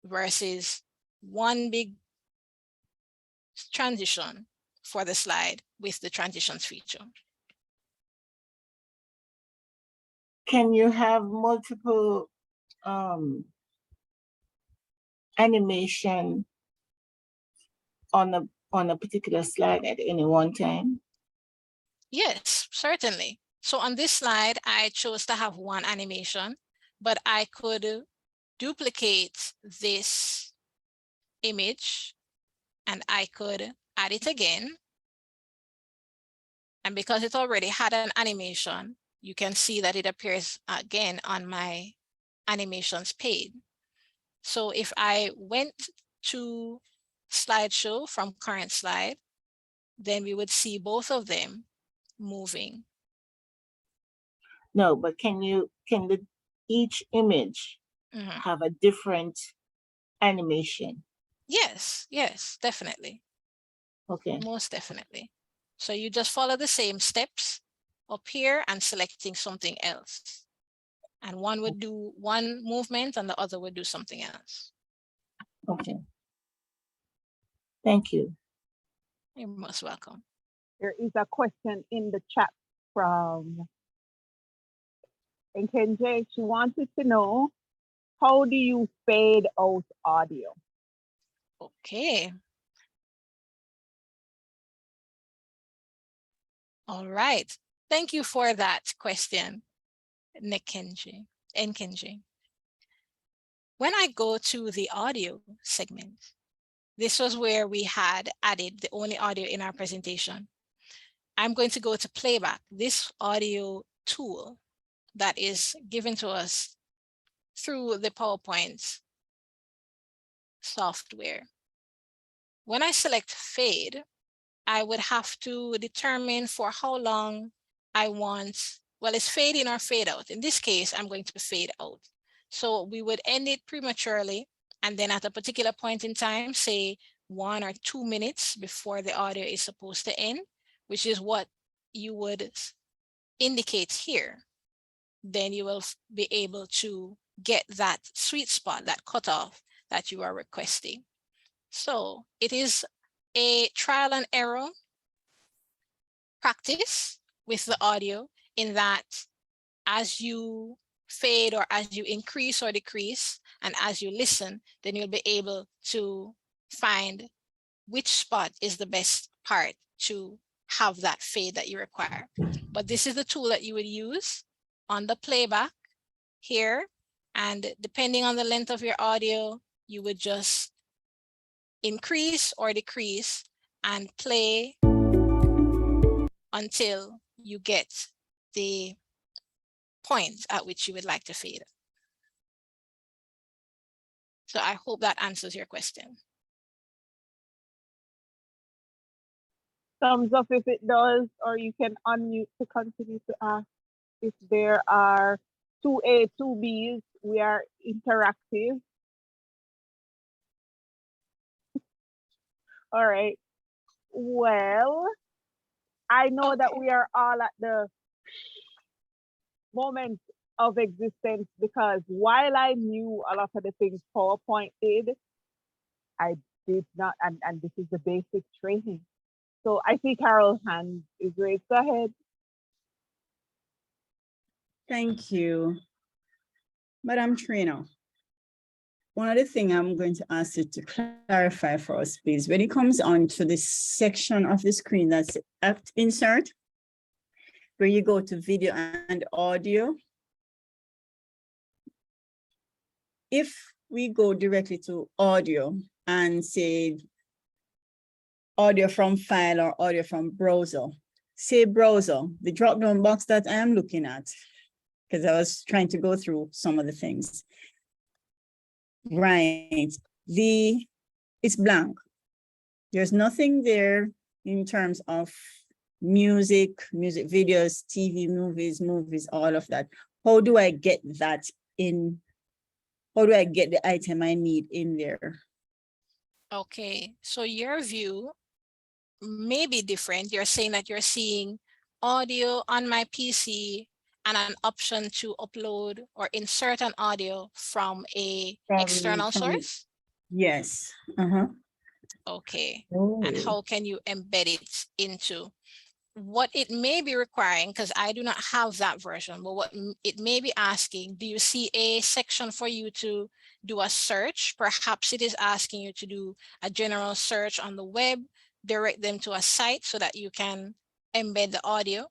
versus one big transition for the slide with the transitions feature. Can you have multiple animation on a particular slide at any one time? Yes, certainly. So on this slide, I chose to have one animation, but I could duplicate this image and I could add it again. And because it already had an animation, you can see that it appears again on my animations page. So if I went to slideshow from current slide, then we would see both of them moving. No, but can each image have a different animation? Yes, yes, definitely. Okay. Most definitely. So you just follow the same steps up here and selecting something else. And one would do one movement and the other would do something else. Okay. Thank you. You're most welcome. There is a question in the chat from Nkenje. She wanted to know, how do you fade out audio? Okay. All right. Thank you for that question, Nkenje. When I go to the audio segment, this was where we had added the only audio in our presentation. I'm going to go to playback, this audio tool that is given to us through the PowerPoint software. When I select fade, I would have to determine for how long I want, well, it's fade in or fade out. In this case, I'm going to fade out. So we would end it prematurely, and then at a particular point in time, say 1 or 2 minutes before the audio is supposed to end, which is what you would indicate here, then you will be able to get that sweet spot, that cutoff that you are requesting. So it is a trial and error practice with the audio, in that as you fade or as you increase or decrease, and as you listen, then you'll be able to find which spot is the best part to have that fade that you require. But this is the tool that you would use on the playback here. And depending on the length of your audio, you would just increase or decrease and play until you get the point at which you would like to fade. So I hope that answers your question. Thumbs up if it does, or you can unmute to continue to ask. If there are 2A, 2Bs, we are interactive. All right. Well, I know that we are all at the moment of existence, because while I knew a lot of the things PowerPoint did, I did not, and this is the basic training. So I see Carol's hand is raised. Go ahead. Thank you, Madam Trainer. One other thing I'm going to ask you to clarify for us, please, when it comes on to this section of the screen that's at insert, where you go to video and audio, if we go directly to audio and say audio from file or audio from browser, say browser, the drop-down box that I am looking at, because I was trying to go through some of the things. Right, it's blank. There's nothing there in terms of music videos, TV, movies, all of that. How do I get that in? How do I get the item I need in there? Okay, so your view may be different. You're saying that you're seeing audio on my PC and an option to upload or insert an audio from a external source? Yes. Okay. Oh. And how can you embed it into what it may be requiring? Because I do not have that version, but what it may be asking, do you see a section for you to do a search? Perhaps it is asking you to do a general search on the web, direct them to a site so that you can embed the audio.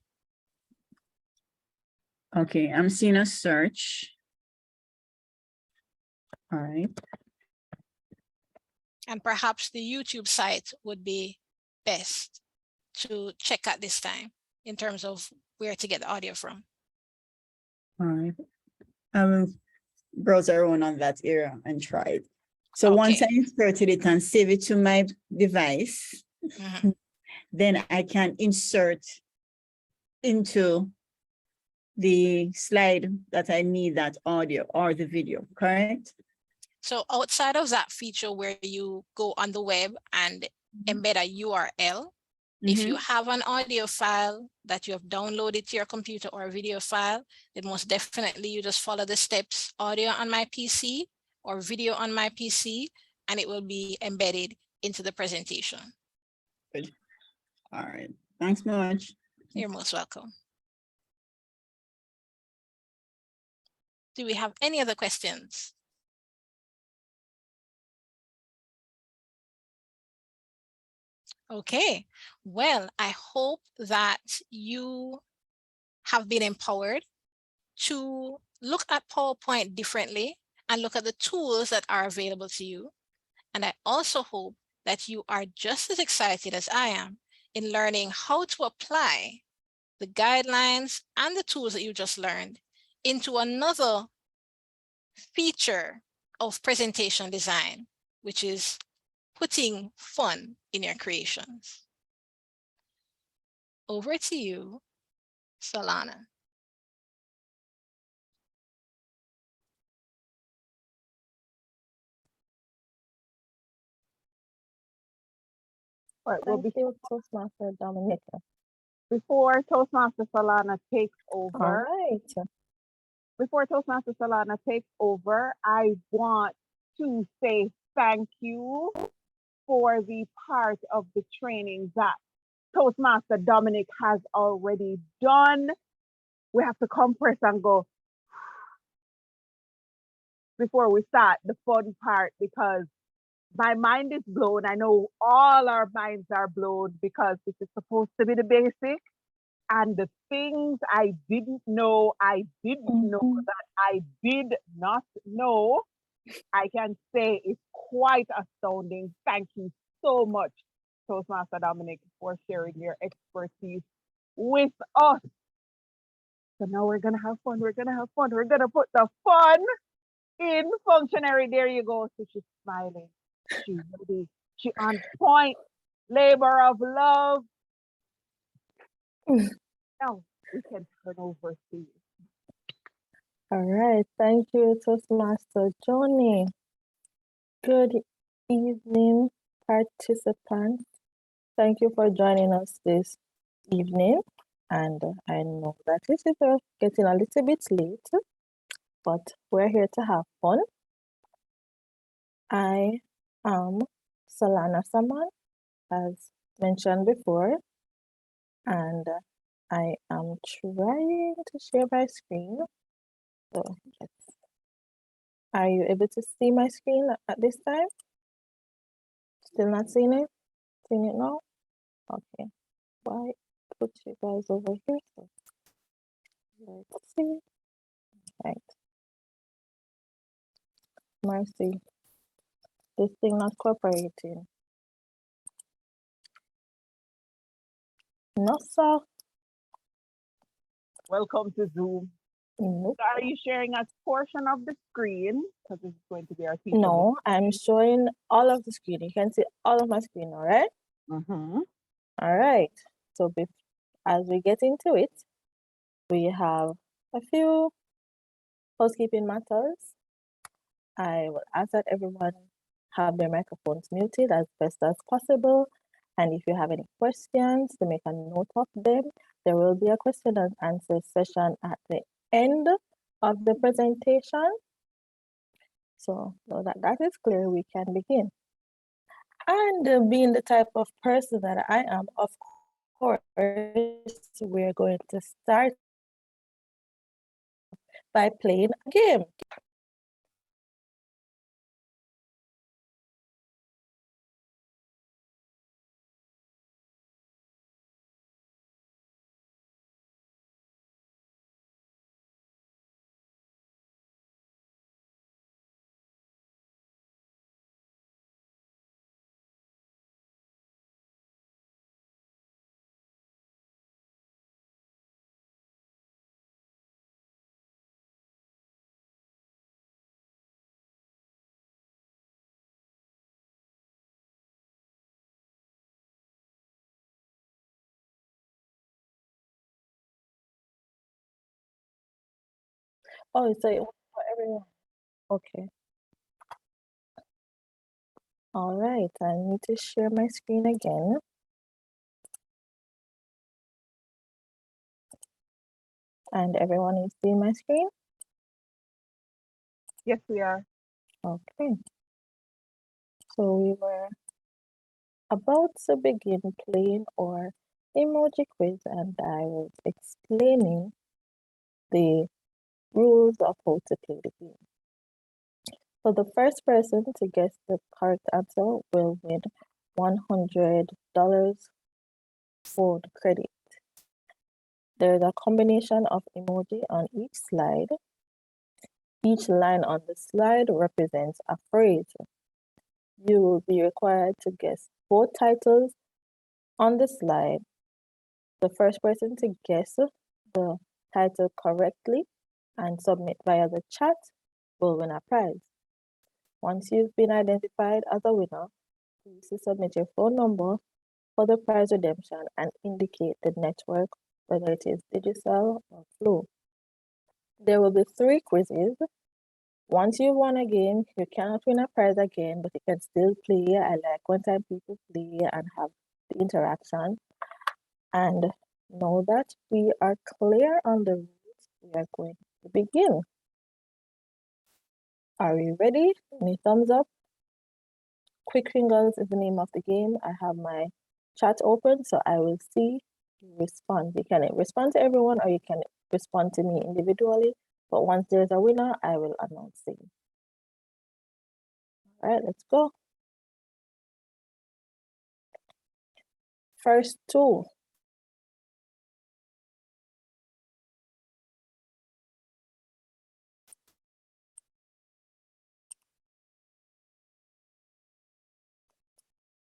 Okay, I'm seeing a search. All right. And perhaps the YouTube site would be best to check at this time in terms of where to get the audio from. All right. I will browse around on that area and try it. So Okay. once I inserted it and save it to my device, then I can insert into the slide that I need that audio or the video, correct? So outside of that feature where you go on the web and embed a URL, if you have an audio file that you have downloaded to your computer or a video file, then most definitely you just follow the steps, audio on my PC or video on my PC, and it will be embedded into the presentation. Good. All right. Thanks much. You're most welcome. Do we have any other questions? Okay, well, I hope that you have been empowered to look at PowerPoint differently and look at the tools that are available to you. And I also hope that you are just as excited as I am in learning how to apply the guidelines and the tools that you just learned into another feature of presentation design, which is putting fun in your creations. Over to you, Solana. Right, well, Thank you, Toastmaster Dominic. before Toastmaster Solana takes All over, right. I want to say thank you for the part of the training that Toastmaster Dominic has already done. We have to compress and go before we start the fun part because my mind is blown. I know all our minds are blown because this is supposed to be the basic. And the things I didn't know Mhm. that I did not know, I can say is quite astounding. Thank you so much, Toastmaster Dominic, for sharing your expertise with us. So now we're gonna have fun. We're gonna put the fun in functionary. There you go. So she's smiling. She's ready. She on point. Labor of love. Now we can turn over to you. All right. Thank you, Toastmaster Johnny. Good evening, participants. Thank you for joining us this evening. And I know that this is getting a little bit late, but we're here to have fun. I am Solana Salmon, as mentioned before, and I am trying to share my screen. So yes. Are you able to see my screen at this time? Still not seeing it? Seeing it now? Okay. Why put you guys over here? So let's see. Right. Mercy. This thing not cooperating. No, sir. Welcome to Zoom. Nope. So are you sharing a portion of the screen? Because this is going to be our teacher. No, I'm showing all of the screen. You can see all of my screen, all right? Mm-hmm. All right. So as we get into it, we have a few housekeeping matters. I will ask that everyone have their microphones muted as best as possible. And if you have any questions, to make a note of them. There will be a question and answer session at the end of the presentation. So now that is clear, we can begin. And being the type of person that I am, of course, we're going to start by playing a game. Oh, so it was for everyone. Okay. All right, I need to share my screen again. And everyone is seeing my screen? Yes, we are. Okay. So we were about to begin playing our emoji quiz, and I was explaining the rules of how to play the game. So the first person to guess the correct answer will win $100 for the credit. There's a combination of emoji on each slide. Each line on the slide represents a phrase. You will be required to guess both titles on the slide. The first person to guess the title correctly and submit via the chat will win a prize. Once you've been identified as a winner, please submit your phone number for the prize redemption and indicate the network, whether it is Digicel or Flow. There will be 3 quizzes. Once you won a game, you cannot win a prize again, but you can still play. I like when time people play and have the interaction. And now that we are clear on the rules, we are going to begin. Are we ready? Any thumbs up? Quick Fingers is the name of the game. I have my chat open, so I will see you respond. You can respond to everyone or you can respond to me individually. But once there's a winner, I will announce it. All right, let's go. First two.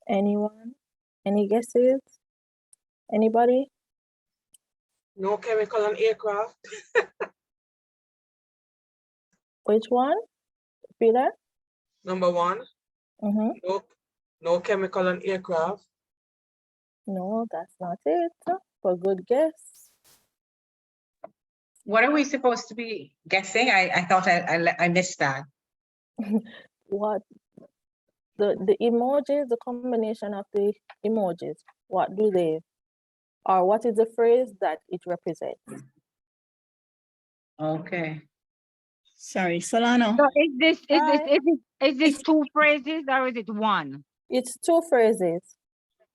Anyone? Any guesses? Anybody? No chemical on aircraft. Which one? Peter? Number one. Mm-hmm. No chemical on aircraft. No, that's not it. But good guess. What are we supposed to be guessing? I thought I missed that. What? The emojis, the combination of the emojis, what do they, or what is the phrase that it represents? Okay. Sorry, Solano. So is this two phrases or is it one? It's two phrases.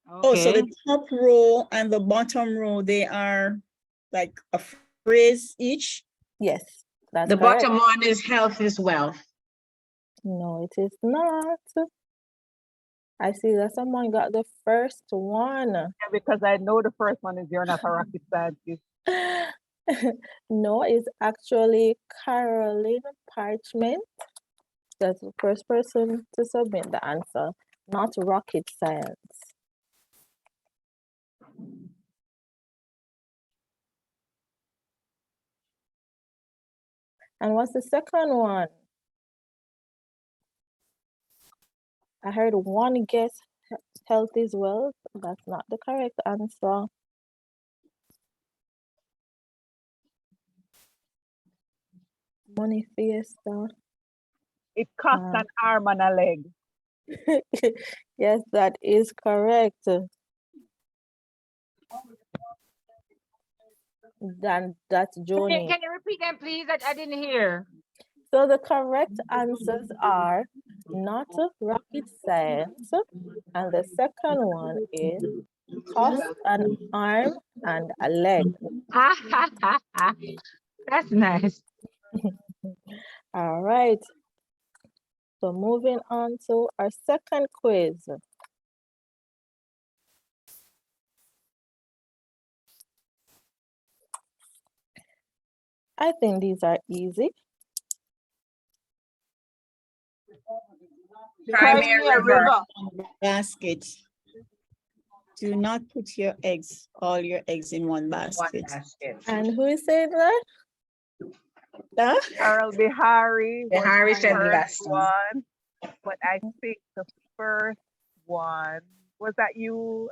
Oh, so Okay. the top row and the bottom row, they are like a phrase each? Yes, that's The correct. bottom one is health is wealth. No, it is not. I see that someone got the first one. Yeah, because I know the first one is you're not a rocket scientist. No, it's actually Caroline Parchment. That's the first person to submit the answer, not rocket science. And what's the second one? I heard one guess, health is wealth. That's not the correct answer. Money fiesta. It costs an arm and a leg. Yes, that is correct. Then that's Joni. Can you repeat them, please? I didn't hear. So the correct answers are not rocket science, and the second one is cost an arm and a leg. That's nice. All right. So moving on to our second quiz. I think these are easy. Crimea River. Basket. Do not put all your eggs in one basket. And who is saying that? Huh? Carl Bihari was Bihari the said the first last one. but I think the first one, was that you,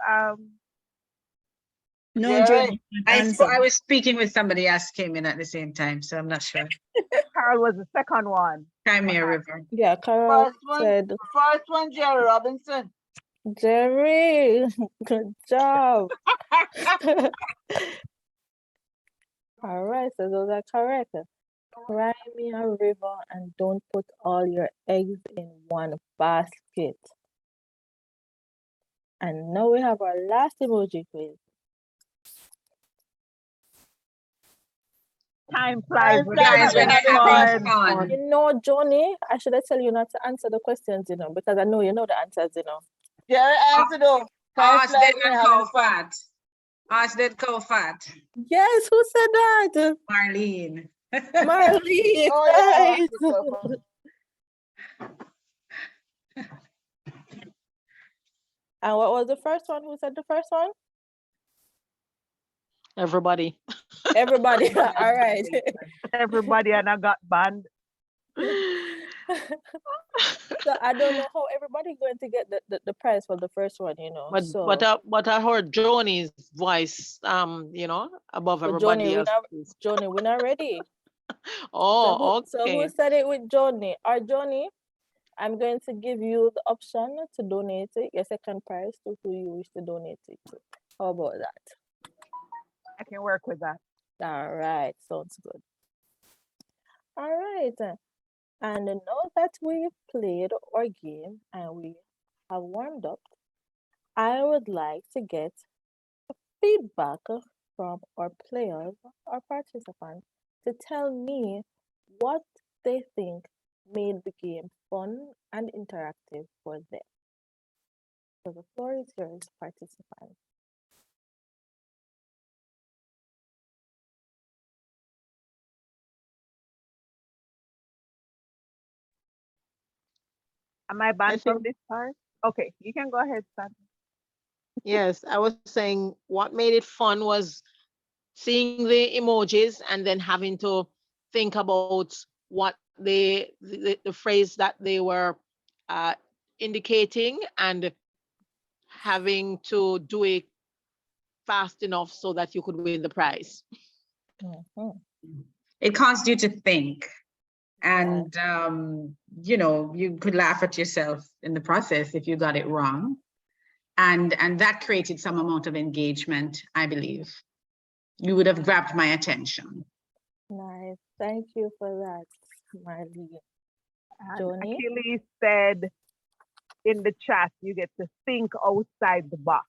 No, Yeah. Joni. I was speaking with somebody else came in at the same time, so I'm not sure. Carl was the second one. Crimea River. Yeah, Carol said. First one, Jerry Robinson. Jerry, good job. All right, so those are correct. Crimea River and don't put all your eggs in one basket. And now we have our last emoji quiz. Time flies when Guys, when you're you're having fun. fun. You know, Johnny, I should have tell you not to answer the questions, because I know you know the answers, Jerry, answer though. Ask that cow fat. Ask that cow fat. Yes, who said that? Marlene. Marlene, Oh, right. And what was the first one? Who said the first one? Everybody. Everybody. All right. Everybody and I got banned. So I don't know how everybody going to get the prize for the first one, But so, but I heard Joni's voice above but everybody else. Johnny, we're not ready. Oh, So who okay. said it with Johnny? Our Johnny, I'm going to give you the option to donate it, your second prize to who you wish to donate it to. How about that? I can work with that. All right, sounds good. All right, and now that we've played our game and we have warmed up, I would like to get feedback from our players or participants to tell me what they think made the game fun and interactive for them. So the floor is yours, participants. Am I banned from think- this part? Okay, you can go ahead, Sandra. Yes, I was saying what made it fun was seeing the emojis and then having to think about what the phrase that they were uh, indicating and having to do it fast enough so that you could win the prize. It caused you to think. And, you know, you could laugh at yourself in the process if you got it wrong. And that created some amount of engagement, I believe. You would have grabbed my attention. Nice. Thank you for that, Marlene. And Joni? Achilles said in the chat, you get to think outside the box.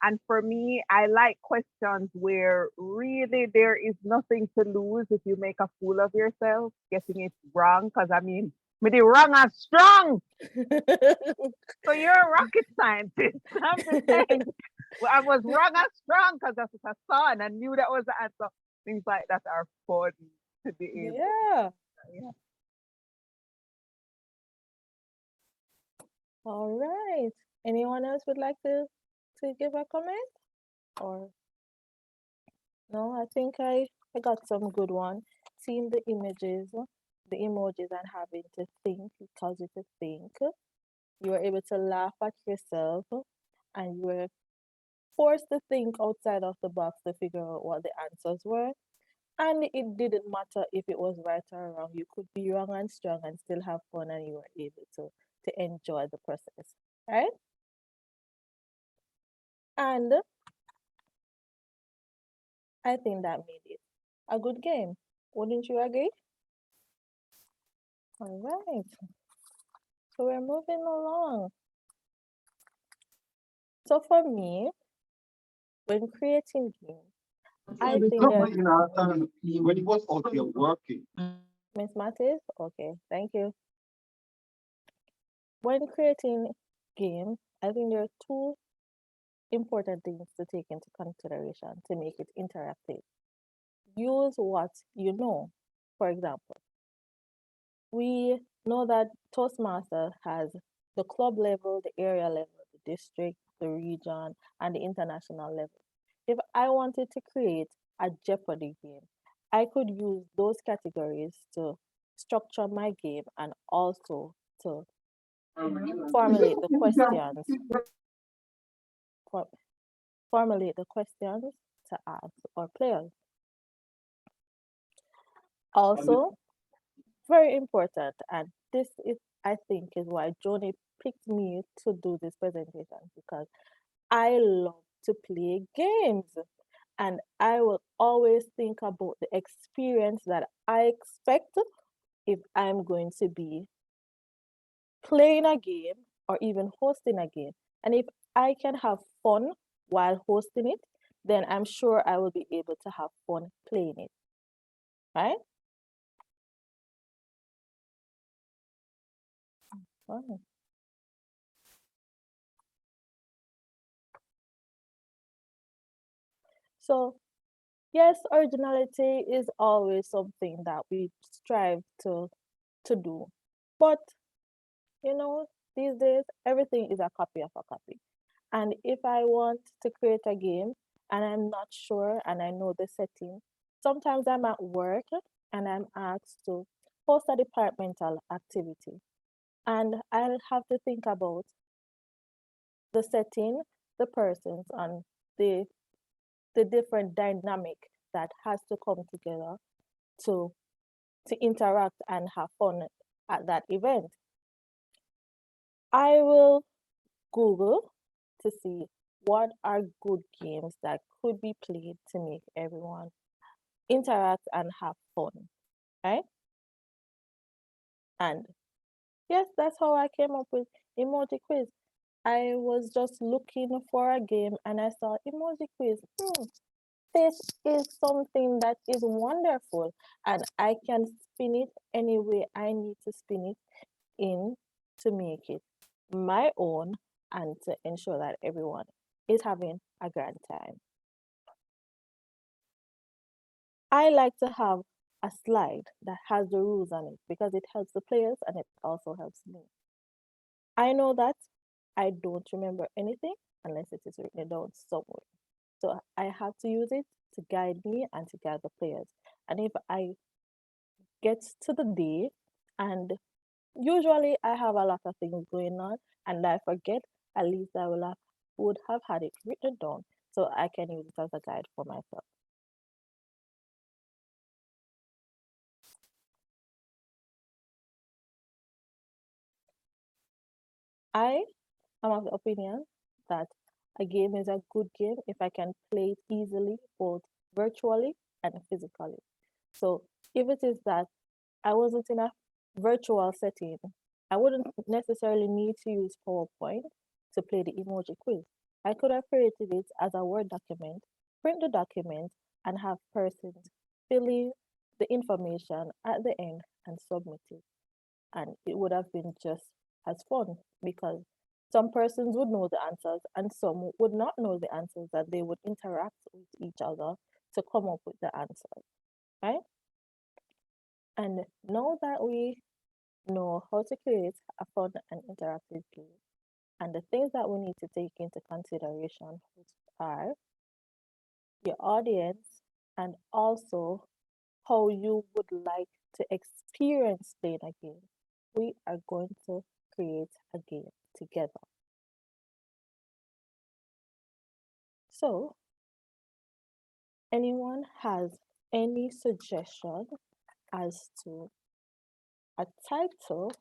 And for me, I like questions where really there is nothing to lose if you make a fool of yourself, getting it wrong. Because I mean, me the wrong and strong. So you're a rocket scientist. I'm just saying. Well, I was wrong and strong because that's what I saw and I knew that was the answer. Things like that are fun to be able. Yeah. Yeah. All right. Anyone else would like to give a comment? Or no, I think I got some good one. Seeing the images, the emojis and having to think, it caused you to think. You were able to laugh at yourself and you were forced to think outside of the box to figure out what the answers were. And it didn't matter if it was right or wrong. You could be wrong and strong and still have fun and you were able to enjoy the process, right? And I think that made it a good game. Wouldn't you agree? All right. So we're moving along. So for me, when creating games, I think that when it was out here working. Miss Mattis, okay, thank you. When creating games, I think there are two important things to take into consideration to make it interactive. Use what you know. For example, we know that Toastmaster has the club level, the area level, the district, the region, and the international level. If I wanted to create a Jeopardy game, I could use those categories to structure my game and also to formulate the questions. Formulate the questions to ask our players. Also, very important, and this is, I think, is why Joni picked me to do this presentation, because I love to play games and I will always think about the experience that I expect if I'm going to be playing a game or even hosting a game. And if I can have fun while hosting it, then I'm sure I will be able to have fun playing it, right? Oh. So yes, originality is always something that we strive to do. But you know, these days everything is a copy of a copy. And if I want to create a game and I'm not sure and I know the setting, sometimes I'm at work and I'm asked to host a departmental activity. And I'll have to think about the setting, the persons, and the different dynamic that has to come together to interact and have fun at that event. I will Google to see what are good games that could be played to make everyone interact and have fun, right? And yes, that's how I came up with emoji quiz. I was just looking for a game and I saw emoji quiz. This is something that is wonderful, and I can spin it any way I need to spin it in to make it my own and to ensure that everyone is having a grand time. I like to have a slide that has the rules on it because it helps the players and it also helps me. I know that I don't remember anything unless it is written down somewhere. So I have to use it to guide me and to guide the players. And if I get to the day and usually I have a lot of things going on and I forget, at least I would have had it written down so I can use it as a guide for myself. I am of the opinion that a game is a good game if I can play it easily, both virtually and physically. So if it is that I wasn't in a virtual setting, I wouldn't necessarily need to use PowerPoint to play the emoji quiz. I could have created it as a Word document, print the document, and have persons fill in the information at the end and submit it. And it would have been just as fun because some persons would know the answers and some would not know the answers, that they would interact with each other to come up with the answers, right? And now that we know how to create a fun and interactive game, and the things that we need to take into consideration are your audience and also how you would like to experience playing a game, we are going to create a game together. So, anyone has any suggestion as to a title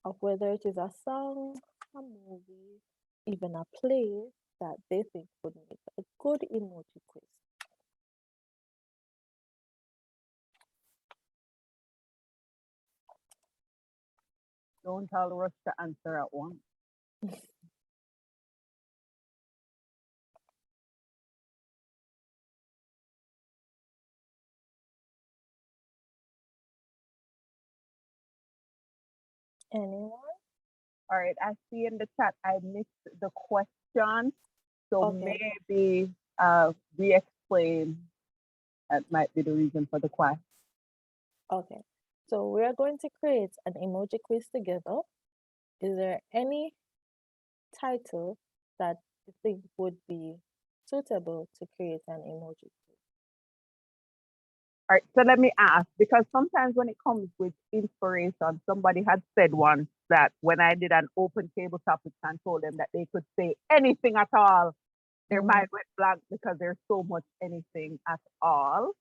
of whether it is a song, a movie, even a play that they think would make a good emoji quiz? Don't all rush to answer at once. Anyone? All right, I see in the chat I missed the question. So Okay. maybe re-explain. That might be the reason for the question. Okay. So we are going to create an emoji quiz together. Is there any title that you think would be suitable to create an emoji quiz? All right, so let me ask, because sometimes when it comes with inspiration, somebody had said once that when I did an open table topics and told them that they could say anything at all, their mind went blank because there's so much anything at all.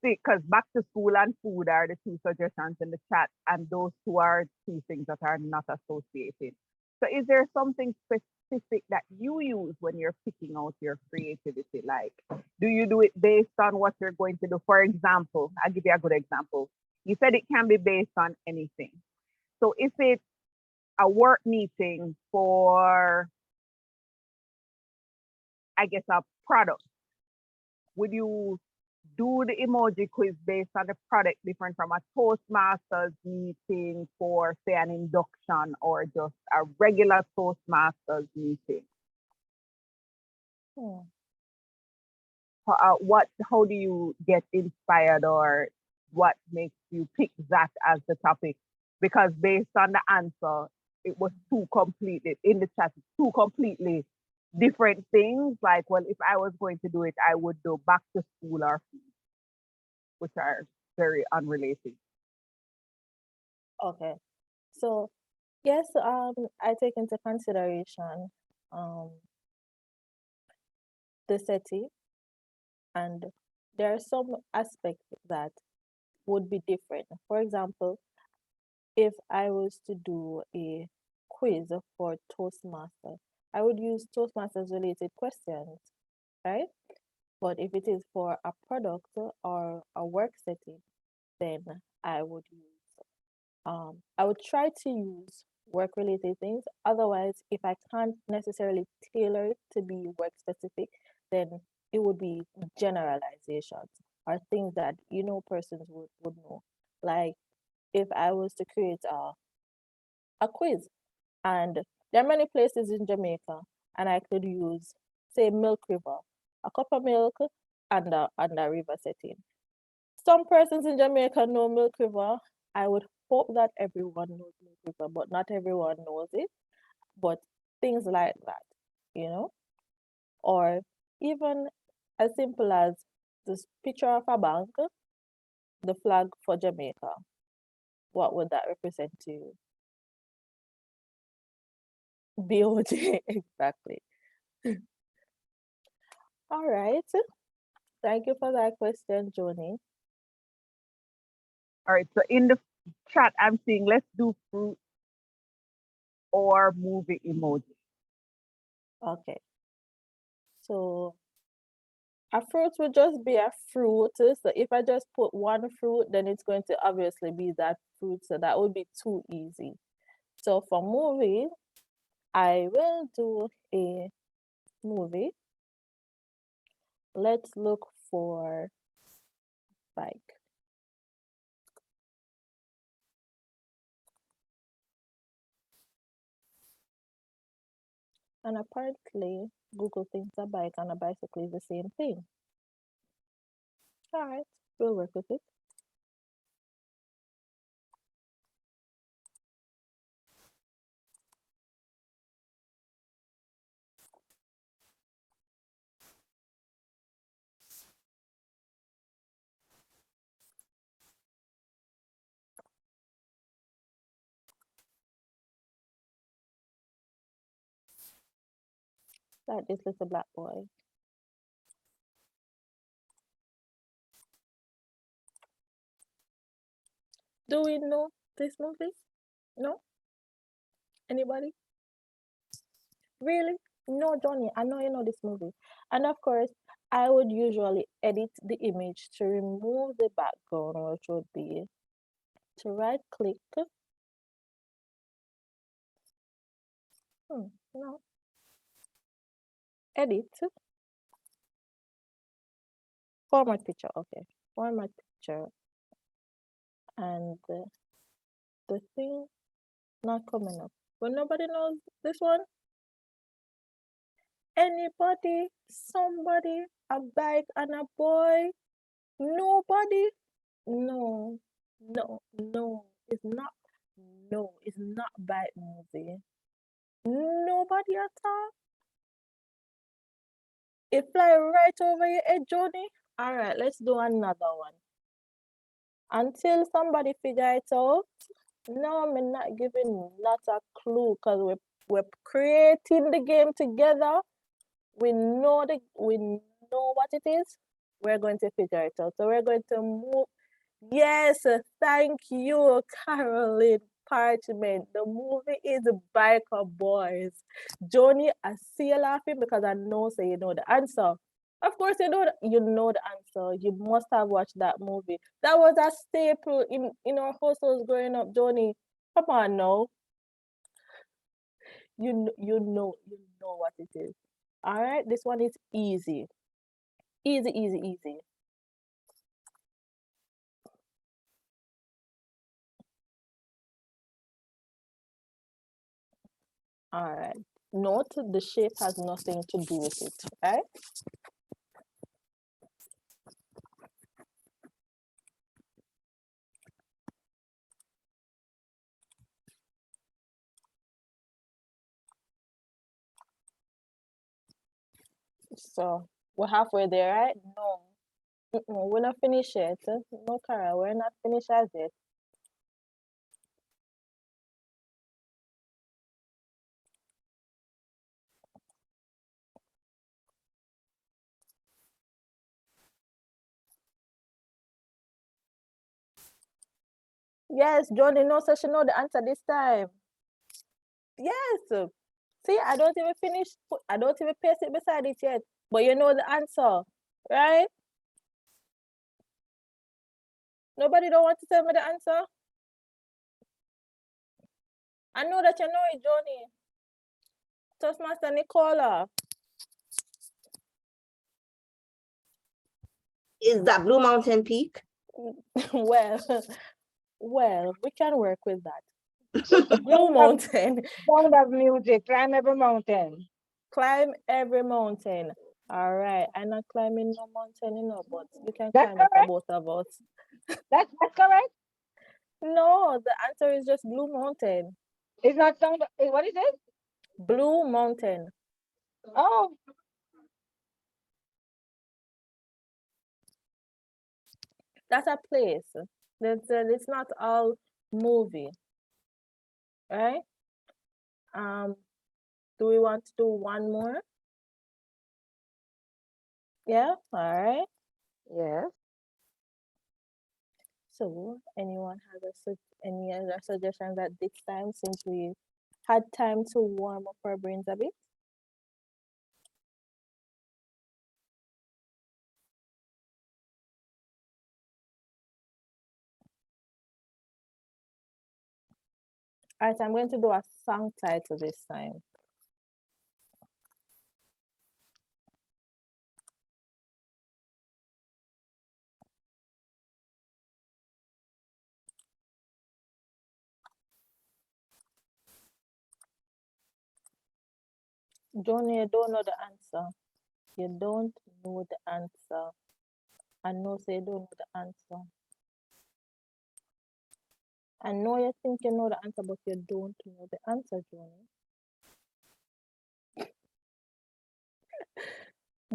See, because back to school and food are the two suggestions in the chat, and those two are two things that are not associated. So is there something specific that you use when you're picking out your creativity? Like, do you do it based on what you're going to do? For example, I'll give you a good example. You said it can be based on anything. So if it's a work meeting for, I guess, a product, would you do the emoji quiz based on the product different from a Toastmasters meeting for, say, an induction or just a regular Toastmasters meeting? How do you get inspired, or what makes you pick that as the topic? Because based on the answer, it was two completely, in the chat, two completely different things. Like, well, if I was going to do it, I would do back to school or food, which are very unrelated. Okay. So yes, I take into consideration the setting, and there are some aspects that would be different. For example, if I was to do a quiz for Toastmaster, I would use Toastmasters related questions, right? But if it is for a product or a work setting, then I would I would try to use work related things. Otherwise, if I can't necessarily tailor it to be work specific, then it would be generalizations or things that persons would know. Like if I was to create a quiz, and there are many places in Jamaica, and I could use, say, Milk River, a cup of milk and a river setting. Some persons in Jamaica know Milk River. I would hope that everyone knows Milk River, but not everyone knows it. But things like that. Or even as simple as this picture of a bank, the flag for Jamaica. What would that represent to you? BOJ, exactly. All right. Thank you for that question, Joni. All right, so in the chat, I'm seeing let's do fruit or movie emoji. Okay. So a fruit would just be a fruit. So if I just put one fruit, then it's going to obviously be that fruit. So that would be too easy. So for movie, I will do a movie. Let's look for bike. And apparently, Google thinks a bike and a bicycle is the same thing. All right, we'll work with it. Like this little black boy. Do we know this movie? No? Anybody? Really? No, Johnny, I know you know this movie. And of course, I would usually edit the image to remove the background, which would be to right click. No. Edit. Format picture. Okay. Format picture. And the thing not coming up. But nobody knows this one. Anybody? Somebody? A bike and a boy? Nobody? No. No. No. It's not. No. It's not bike movie. Nobody at all. It fly right over your head, Jody. All right, let's do another one. Until somebody figure it out. No, I'm not giving not a clue because we're creating the game together. We know what it is. We're going to figure it out. So we're going to move. Yes, thank you, Caroline Parchment. The movie is Biker Boys. Joni, I see you laughing because I know so you know the answer. Of course, you know the answer. You must have watched that movie. That was a staple in our households growing up, Joni. Come on now. You know what it is. All right, this one is easy. Easy, easy, easy. All right. Note the shape has nothing to do with it, right? So we're halfway there, right? No. We're not finished yet. No, Cara, we're not finished as yet. Yes, Johnny knows so she know the answer this time. Yes. See, I don't even finish. I don't even paste it beside it yet. But you know the answer, right? Nobody don't want to tell me the answer. I know that you know it, Johnny. Toastmaster Nicola. Is that Blue Mountain Peak? well, well, we can work with that. Blue Mountain. Sound of music, climb every mountain. Climb every mountain. All right. I'm not climbing no mountain, you know, but you can That's climb it for correct. both of us. That's correct. No, the answer is just Blue Mountain. It's not sound. What is it? Blue Mountain. Oh, That's a place. It's not all movie, right? Do we want to do one more? Yeah, all right. yes. So, anyone has any other suggestions at this time since we had time to warm up our brains a bit? All right, I'm going to do a song title this time. Johnny, you don't know the answer. You don't know the answer. I know say you don't know the answer. I know you think you know the answer, but you don't know the answer, Johnny.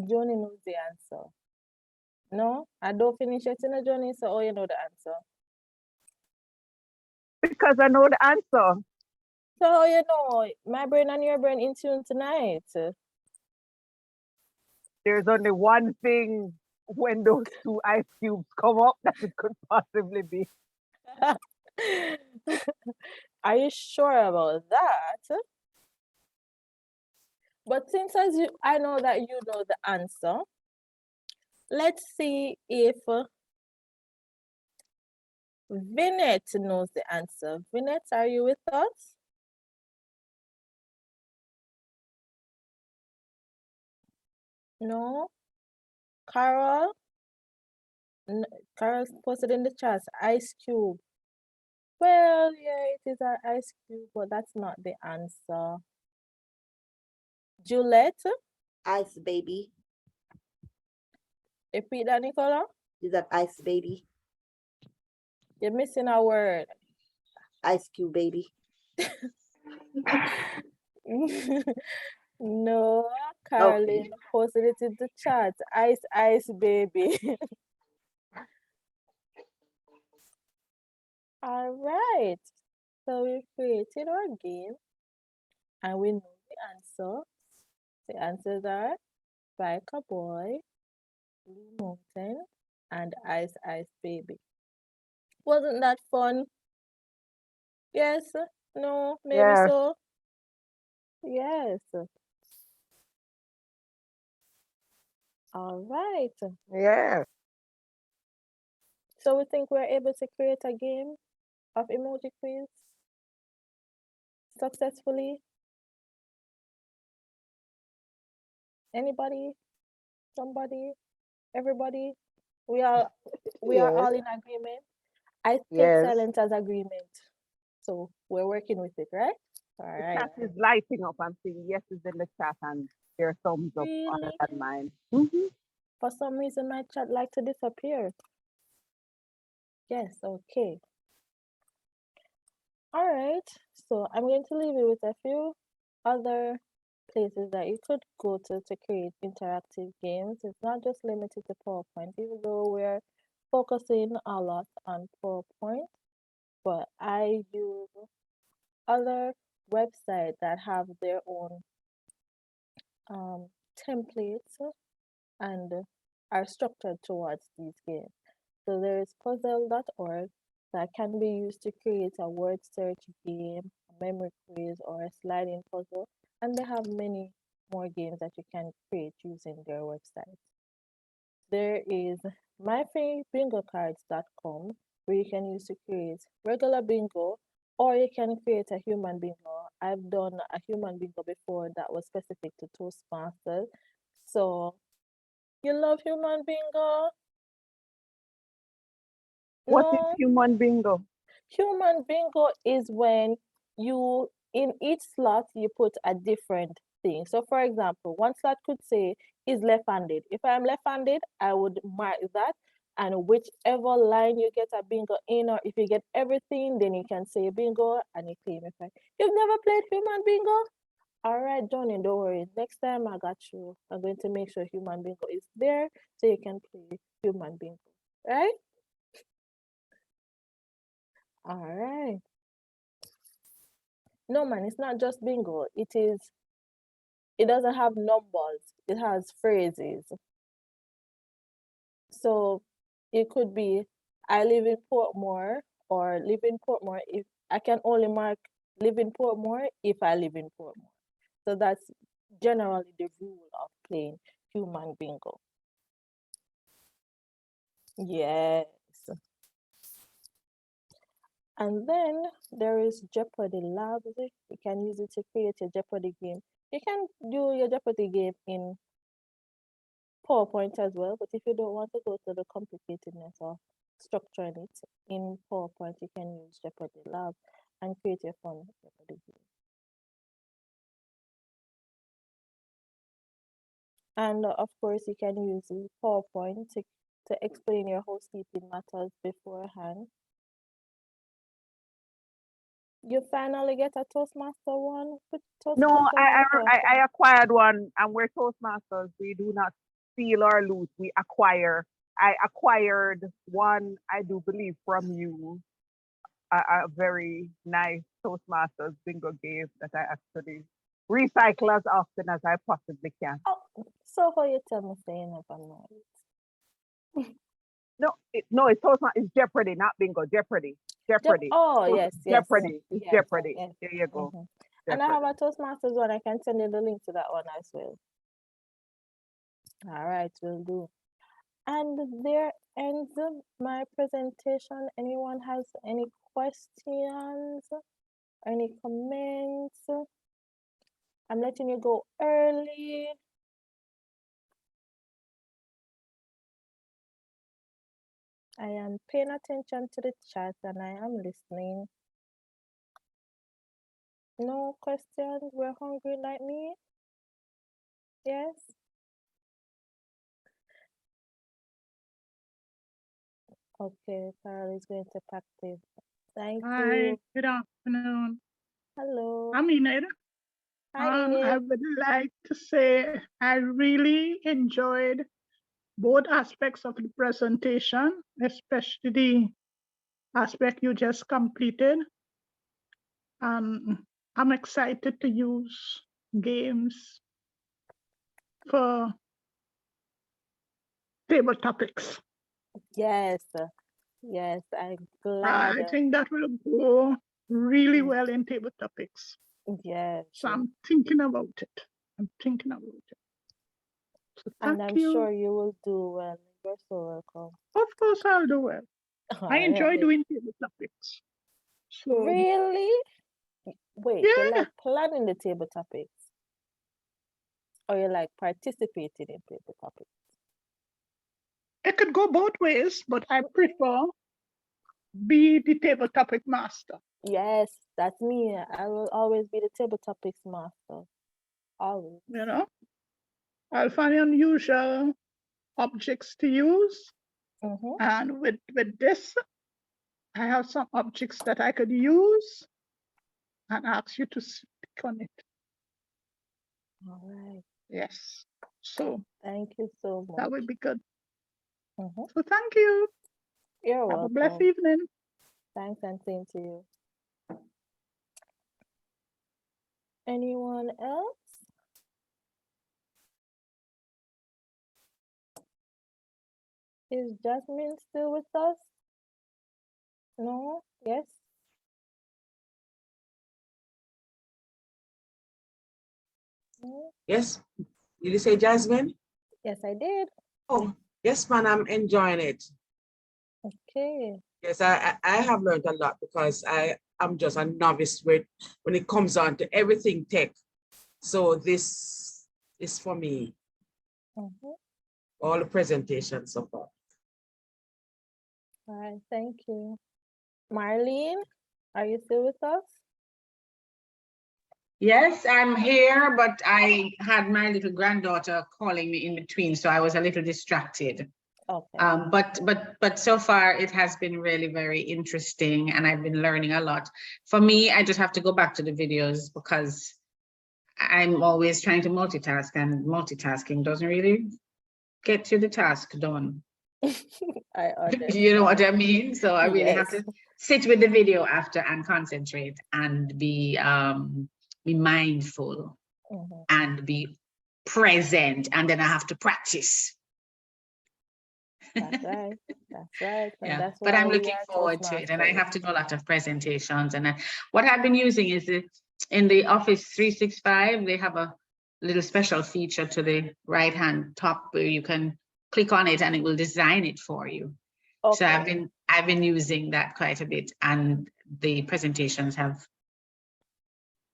Johnny knows the answer. No, I don't finish it in a Johnny, so oh, you know the answer. Because I know the answer. So you know, my brain and your brain in tune tonight. There's only one thing when those two ice cubes come up that it could possibly be. Are you sure about that? But since I know that you know the answer, let's see if Vinette knows the answer. Vinette, are you with us? No? Carol? Carol posted in the chat, ice cube. Well, yeah, it is an ice cube, but that's not the answer. Juliet? Ice baby. Repeat that, Nicola? Is that ice baby? You're missing a word. Ice cube baby. No, Caroline posted it in the chat. Ice baby. All right. So we created our game and we know the answer. The answers are Bike a Boy, Blue Mountain, and Ice Baby. Wasn't that fun? Yes? No? Maybe Yes. so? Yes. All right. Yes. So we think we're able to create a game of emoji quiz successfully? Anybody? Somebody? Everybody? We are all in agreement. I take Yes. silence as agreement. So we're working with it, right? All The right. chat is lighting up. I'm seeing yeses in the chat and there are thumbs up other Really? than mine. Mm-hmm. For some reason, my chat like to disappear. Yes, okay. All right. So I'm going to leave you with a few other places that you could go to create interactive games. It's not just limited to PowerPoint, even though we're focusing a lot on PowerPoint, but I use other websites that have their own templates and are structured towards these games. So there is puzzle.org, that can be used to create a word search game, a memory quiz, or a sliding puzzle. And they have many more games that you can create using their website. There is myfabingocards.com, where you can use to create regular bingo, or you can create a human bingo. I've done a human bingo before that was specific to Toastmasters. So you love human bingo? What is No? human bingo? Human bingo is when you, in each slot, you put a different thing. So for example, one slot could say is left-handed. If I'm left-handed, I would mark that. And whichever line you get a bingo in, or if you get everything, then you can say bingo and you claim it. You've never played human bingo? All right, Johnny, don't worry. Next time I got you. I'm going to make sure human bingo is there so you can play human bingo, right? All right. No, man, it's not just bingo. It doesn't have numbers. It has phrases. So it could be, I live in Portmore, or live in Portmore if I can only mark live in Portmore if I live in Portmore. So that's generally the rule of playing human bingo. Yes. And then there is Jeopardy Labs. You can use it to create your Jeopardy game. You can do your Jeopardy game in PowerPoint as well, but if you don't want to go to the complicatedness of structuring it in PowerPoint, you can use Jeopardy Lab and create your fun Jeopardy game. And of course, you can use PowerPoint to explain your housekeeping matters beforehand. You finally get a Toastmaster one? No, I acquired one, and we're Toastmasters. We do not steal or loot. We acquire. I acquired one, I do believe, from you. A very nice Toastmasters bingo game that I actually recycle as often as I possibly can. Oh, so how you tell me say you never know it? No, it's Toastmasters. It's Jeopardy, not bingo. Jeopardy. Jeopardy. Oh, yes, yes. Jeopardy. It's Yes, Jeopardy. yes. There you go. Mhm. And I have a Toastmasters one. I can send you the link to that one as well. All right, will do. And there ends my presentation. Anyone has any questions? Any comments? I'm letting you go early. I am paying attention to the chat and I am listening. No questions? We're hungry like me? Yes? Okay, Carol is going to practice. Thank Hi, you. good afternoon. Hello. I'm Enid. Hi, Enid. I would like to say I really enjoyed both aspects of the presentation, especially the aspect you just completed. I'm excited to use games for table topics. Yes, yes, I'm I glad. think that will go really well in table topics. Yes. So I'm thinking about it. So And I'm thank you. sure you will do well. You're so welcome. Of course I'll do well. I enjoy Alright. doing table topics. So Really? Wait, you yeah, like planning the table topics? Or you like participating in table topics? it could go both ways, but I prefer be the table topic master. Yes, that's me. I will always be the table topics master. Always. You know, I'll find unusual objects to use. And with this, I have some objects that I could use and ask you to speak on it. All right. Yes. So thank you so much. That would be good. So thank you. You're welcome. Have a blessed evening. Thanks, and same to you. Anyone else? Is Jasmine still with us? No, yes. No, Yes, did you say Jasmine? yes, I did. Oh, yes, man, I'm enjoying it. Okay. Yes, I have learned a lot because I'm just a novice when it comes on to everything tech. So this is for me, Mhm. all the presentations so far. All right, thank you. Marlene, are you still with us? Yes, I'm here, but I had my little granddaughter calling me in between, so I was a little distracted. Okay. But so far it has been really very interesting, and I've been learning a lot. For me, I just have to go back to the videos because I'm always trying to multitask, and multitasking doesn't really get you the task done. I understand. You know what I mean? So I really have Yes. to sit with the video after and concentrate and be mindful Mhm. and be present, and then I have to practice. That's right. That's right. And Yeah, that's but why I'm we looking are forward to it, and I Toastmasters. have to do a lot of presentations. And what I've been using is in the Office 365, they have a little special feature to the right-hand top where you can click on it and it will design it for you. So Okay. I've been using that quite a bit, and the presentations have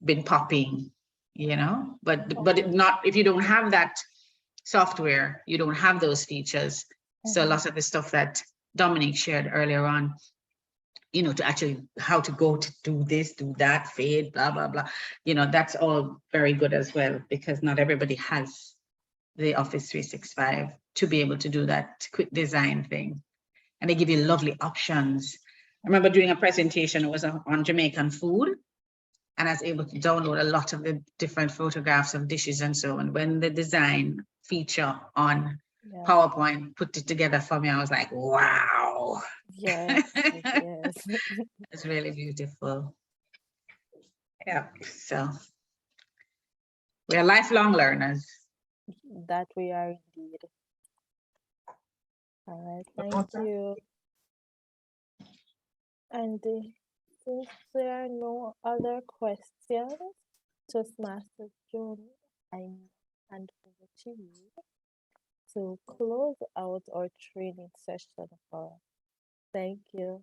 been popping, you know, but not if you don't have that software, you don't have those features. So Mhm. lots of the stuff that Dominique shared earlier on, you know, to actually how to go to do this, do that, fade, blah, blah, blah. You know, that's all very good as well, because not everybody has the Office 365 to be able to do that quick design thing. And they give you lovely options. I remember doing a presentation, it was on Jamaican food, and I was able to download a lot of the different photographs of dishes and so on. When the design feature on Yeah. PowerPoint put it together for me, I was like, wow. Yes. Yes. It's really beautiful. Yeah, so we are lifelong learners. That we are indeed. All right. Thank you. And since there are no other questions, Toastmaster Joni, I hand over to you to close out our training session for us. Thank you.